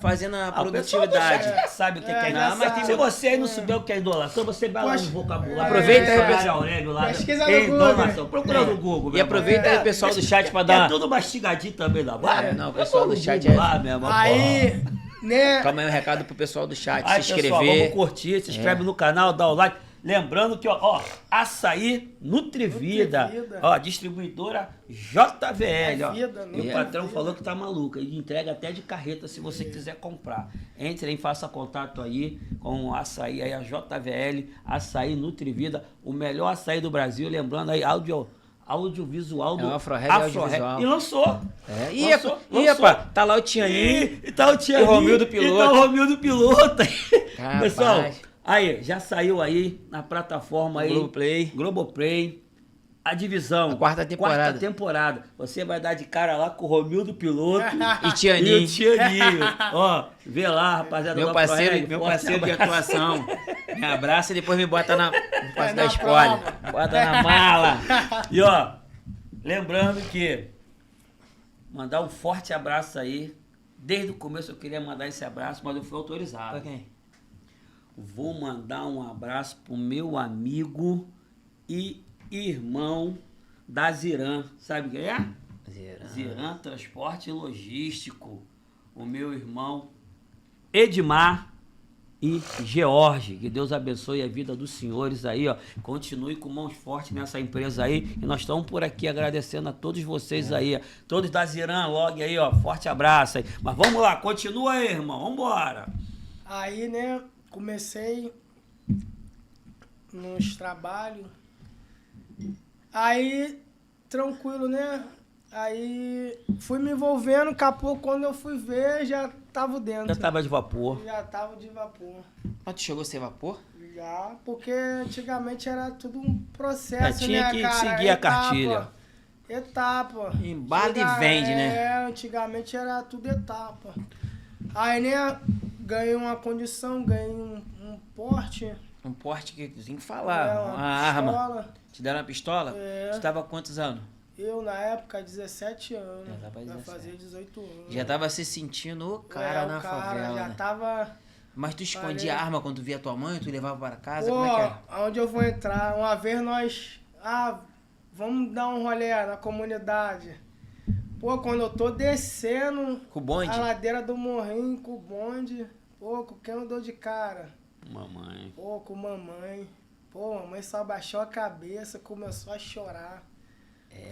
fazendo a O pessoal do chat produtividade. já sabe o que é já indolação. Mas sabe. se você aí não souber o que é indolação, você vai lá no Poxa, vocabulário. aproveita aí, Dicionário pessoal. Aurélio lá. Pesquisa no Google. Indolação. Procura no Google. E meu aproveita irmão. aí o pessoal do chat pra É dar... tudo mastigadinho também da barra. Não, o pessoal do chat é... lá mesmo. Aí, né? Calma aí um recado pro pessoal do chat. Aí, se pessoal, inscrever. vamos curtir, se inscreve no canal, dá o like. Lembrando que, ó, açaí Nutrivida, Nutrivida. ó, distribuidora JVL, ó. Vida, E o Nutrivida. patrão falou que tá maluco, ele entrega até de carreta se você quiser comprar. Entre aí, faça contato aí com o açaí, aí a JVL, açaí Nutrivida, o melhor açaí do Brasil, lembrando aí, audiovisual do É o Afro-Reg Audiovisual. E lançou. É. Lançou. Epa, tá lá o Tianinho. E tá o Tianinho. E o Romildo Piloto. E tá o Romildo Piloto. Rapaz. Pessoal, aí, já saiu aí na plataforma aí. Globoplay. A divisão. A quarta temporada. Quarta temporada. Você vai dar de cara lá com o Romildo Piloto. E Tianinho. E o Tianinho. Ó, vê lá, rapaziada. Meu do parceiro, Afro-Reg, meu forte parceiro de abraço. atuação. Me abraça e depois me bota na... Não posso na dar spoiler. prova. Bota na mala. E ó, lembrando que mandar um forte abraço aí. Desde o começo eu queria mandar esse abraço, mas eu fui autorizado. Pra quem? Vou mandar um abraço pro meu amigo e irmão da Ziran. Sabe quem é? Ziran Transporte e Logístico. O meu irmão Edmar e George. Que Deus abençoe a vida dos senhores aí, ó. Continue com mãos fortes nessa empresa aí. E nós estamos por aqui agradecendo a todos vocês aí, ó. Todos da Ziran Log aí, ó. Forte abraço aí. Mas vamos lá, continua aí, irmão. Vambora. Aí, né, comecei nos trabalhos. Aí, tranquilo, né? Aí fui me envolvendo, daqui a pouco quando eu fui ver, já tava dentro. Já tava de vapor. Já tava de vapor. Mas tu chegou a ser vapor? Já, porque antigamente era tudo um processo, tinha né, que cara? seguir a cartilha. Etapa. Embala e vende, né? É, antigamente era tudo etapa. Aí, né, ganhei uma condição, ganhei um porte. Um porte que tem que falar. É, Uma arma. pistola. Te deram uma pistola? É. Tu tava há quantos anos? Eu, na época, 17 anos. Já tava Vai 17. fazer 18 anos. Já tava se sentindo o cara na o cara favela, já né? tava... Mas tu escondia Falei. a arma quando tu via tua mãe, tu levava para casa, Pô, como é que era? aonde eu vou entrar? Uma vez nós... vamos dar um rolê na comunidade. Pô, quando eu tô descendo Com o bonde? a ladeira do morrinho com o bonde, pô, com quem eu dou de cara? Mamãe. Pô, com mamãe. Pô, mamãe só abaixou a cabeça, começou a chorar.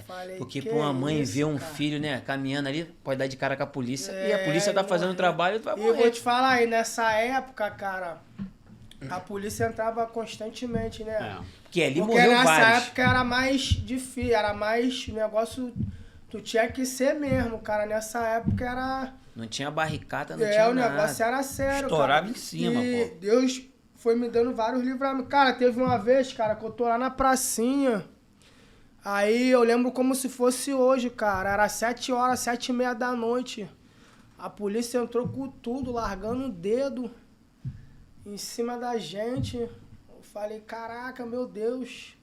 Falei, Porque que pra uma mãe isso, ver um cara? filho, né, caminhando ali, pode dar de cara com a polícia, e a polícia tá fazendo o morrer. trabalho e tu vai E eu vou morrer. te falar aí, nessa época, cara, a polícia entrava constantemente, né? É. Porque ali Porque morreu nessa vários. época era mais difícil, era mais negócio. Tu tinha que ser mesmo, cara. Nessa época era. Não tinha barricada, não tinha O nada. negócio era sério, Estourava cara. em cima, e pô. Deus foi me dando vários livramentos. Cara, teve uma vez, cara, que eu tô lá na pracinha. Aí eu lembro como se fosse hoje, cara. Era 7 horas, 7h30 da noite. A polícia entrou com tudo, largando o dedo em cima da gente. Eu falei, caraca, meu Deus.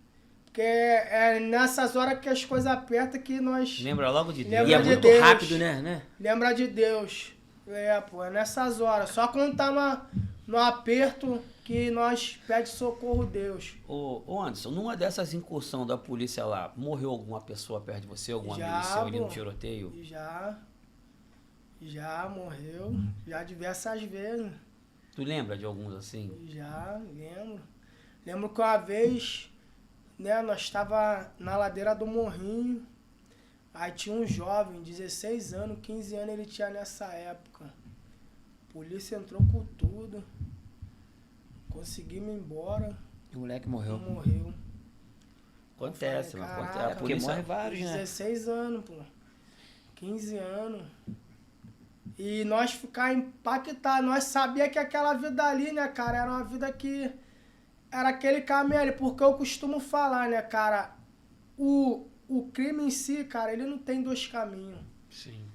Porque é nessas horas que as coisas apertam que nós... Lembra logo de Deus. Lembra E é de muito Deus. rápido, né? Lembra de Deus. Pô, é nessas horas. Só quando tá no aperto que nós pede socorro a Deus. Ô Anderson, numa dessas incursões da polícia lá, morreu alguma pessoa perto de você? Algum Já, amigo seu ali no pô. tiroteio? Já morreu. Já diversas vezes. Tu lembra de alguns assim? Já, lembro. Lembro que uma vez, né, nós estava na ladeira do morrinho. Aí tinha um jovem, 16 anos, 15 anos ele tinha nessa época. A polícia entrou com tudo. Conseguimos ir embora. E o moleque morreu. Não morreu. Acontece, Falei, mas acontece. caraca, A polícia morre vários, né? 16 anos, pô. 15 anos. E nós ficar impactados. Nós sabíamos que aquela vida ali, né, cara, era uma vida que... Era aquele caminho ali. Porque eu costumo falar, né, cara, o crime em si, cara, ele não tem dois caminhos. Sim.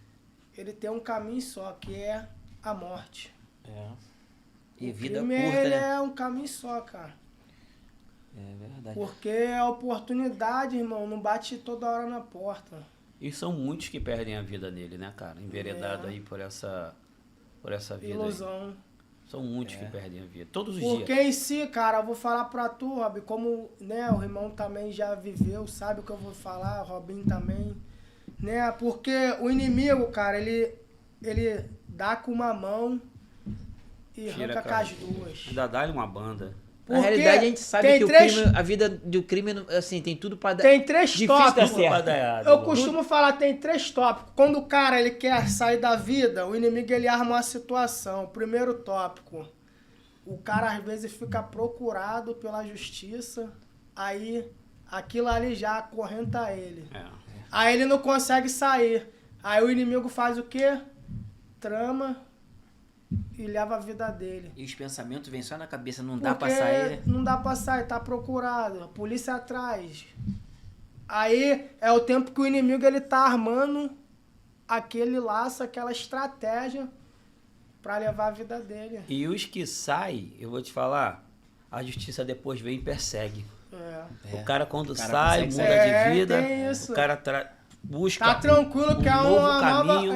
Ele tem um caminho só, que é a morte. É. E O vida crime, curta, ele né? é um caminho só, cara. É verdade. Porque a oportunidade, irmão, não bate toda hora na porta. E são muitos que perdem a vida nele, né, cara? Enveredado aí por essa vida. Ilusão. Aí. São muitos que perdem a vida. Todos os Porque dias. em si, cara, eu vou falar pra tu, Rob, como, né, o irmão também já viveu, sabe o que eu vou falar, o Robinho também, né? Porque o inimigo, cara, ele dá com uma mão e Tira arranca com as duas. Ainda dá-lhe uma banda. Na Porque realidade, a gente sabe tem que três- a vida do crime, assim, tem tudo pra dar. Tem três Difícil tópicos. dar certo. Pra dar errado, Eu irmão. costumo falar, tem três tópicos. Quando o cara ele quer sair da vida, o inimigo ele arma uma situação. Primeiro tópico, o cara às vezes fica procurado pela justiça, aí aquilo ali já acorrenta ele. É. Aí ele não consegue sair. Aí o inimigo faz o quê? Trama e leva a vida dele. E os pensamentos vêm só na cabeça, não dá Porque pra sair. não dá pra sair, tá procurado, a polícia atrás. Aí é o tempo que o inimigo ele tá armando aquele laço, aquela estratégia pra levar a vida dele. E os que saem, eu vou te falar, a justiça depois vem e persegue. É. O cara quando O cara sai, consegue muda sair. de vida, tem isso. o cara busca Tá tranquilo que é novo uma caminho.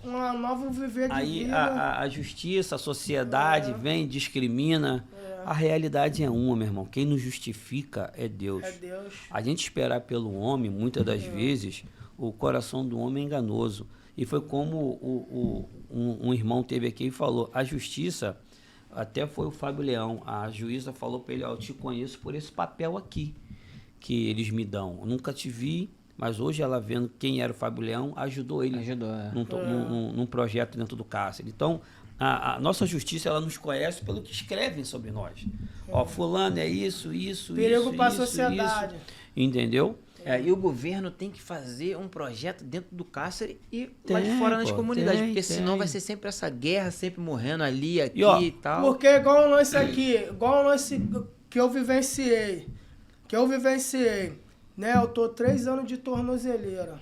uma nova viver de Aí vida. a justiça, a sociedade vem, discrimina. A realidade é uma, meu irmão. Quem nos justifica é Deus. É Deus. A gente esperar pelo homem, muitas das vezes, o coração do homem é enganoso. E foi como um irmão teve aqui e falou, a justiça, até foi o Fábio Leão, a juíza falou para ele, ó, eu te conheço por esse papel aqui que eles me dão. Eu nunca te vi, mas hoje ela vendo quem era o Fábio Leão, ajudou ele Ajudou, é. num projeto dentro do cárcere. Então, a nossa justiça, ela nos conhece pelo que escrevem sobre nós. Ó, fulano é isso, Perigo isso, pra isso, sociedade. isso. Entendeu? E o governo tem que fazer um projeto dentro do cárcere e lá de Tem, fora nas pô, comunidades, tem, porque senão tem. vai ser sempre essa guerra, sempre morrendo ali, aqui ó, e tal. Porque igual o lance aqui, igual o lance que eu vivenciei, né? Eu tô 3 anos de tornozeleira.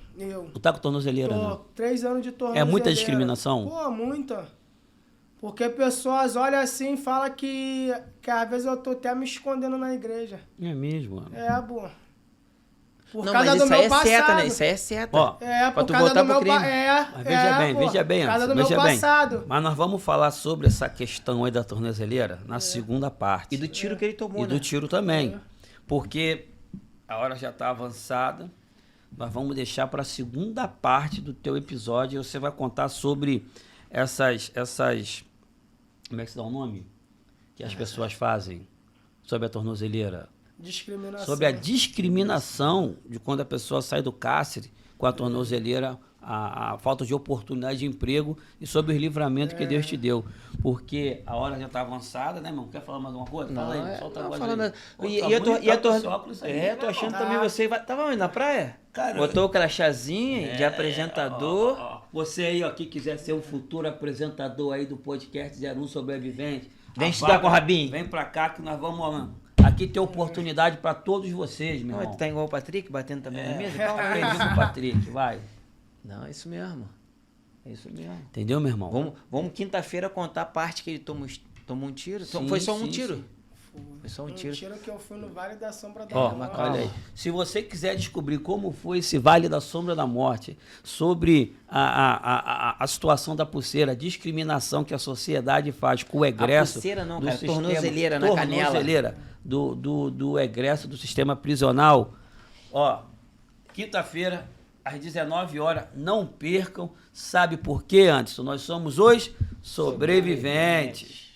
Tu tá com tornozeleira, Tô né? 3 anos de tornozeleira. É muita discriminação? Pô, muita. Porque pessoas olham assim e falam que às vezes eu tô até me escondendo na igreja. É mesmo. Mano. É, pô. Por Não, causa mas do isso aí meu é passado. seta, né? Isso aí é seta. Ó, É, pra por tu causa voltar do pro meu crime. Mas veja bem, pô, veja bem por causa antes, do meu veja bem. passado. Mas nós vamos falar sobre essa questão aí da tornozeleira na segunda parte. E do tiro que ele tomou, E né? do tiro também. Porque a hora já está avançada. Nós vamos deixar para a segunda parte do teu episódio. E você vai contar sobre essas... Como é que se dá o nome? Que as pessoas fazem sobre a tornozeleira. Discriminação. Sobre a discriminação de quando a pessoa sai do cárcere com a tornozeleira, a falta de oportunidade de emprego e sobre o livramento que Deus te deu. Porque a hora já está avançada, né, irmão? Quer falar mais alguma coisa? Fala aí, solta a voz aí. Pô, tá tô óculos aí, tô achando Tá. também você tava onde, na praia? Cara, Botou aquela chazinha de apresentador. Ó. Você aí, ó, que quiser ser um futuro apresentador aí do podcast 01 Sobrevivente. Vem a estudar com o Rabinho. Vem pra cá que nós vamos, ó, aqui ter oportunidade pra todos vocês, meu Não, irmão. tu tá igual o Patrick, batendo também na mesa? Calma, aprendi com o Patrick, vai. Não, é isso mesmo. É isso mesmo. Entendeu, meu irmão? Vamos quinta-feira contar a parte que ele tomou um tiro. Sim, Foi só um sim, tiro? sim. Foi só um Um tiro. tiro que eu fui no Vale da Sombra da Ó, Morte. olha aí. Se você quiser descobrir como foi esse Vale da Sombra da Morte, sobre a situação da pulseira, a discriminação que a sociedade faz com o egresso... pulseira não, do cara, sistema- tornozeleira na canela. Tornozeleira do egresso do sistema prisional. Ó, quinta-feira, às 19 horas, não percam. Sabe por quê, Anderson? Nós somos os sobreviventes.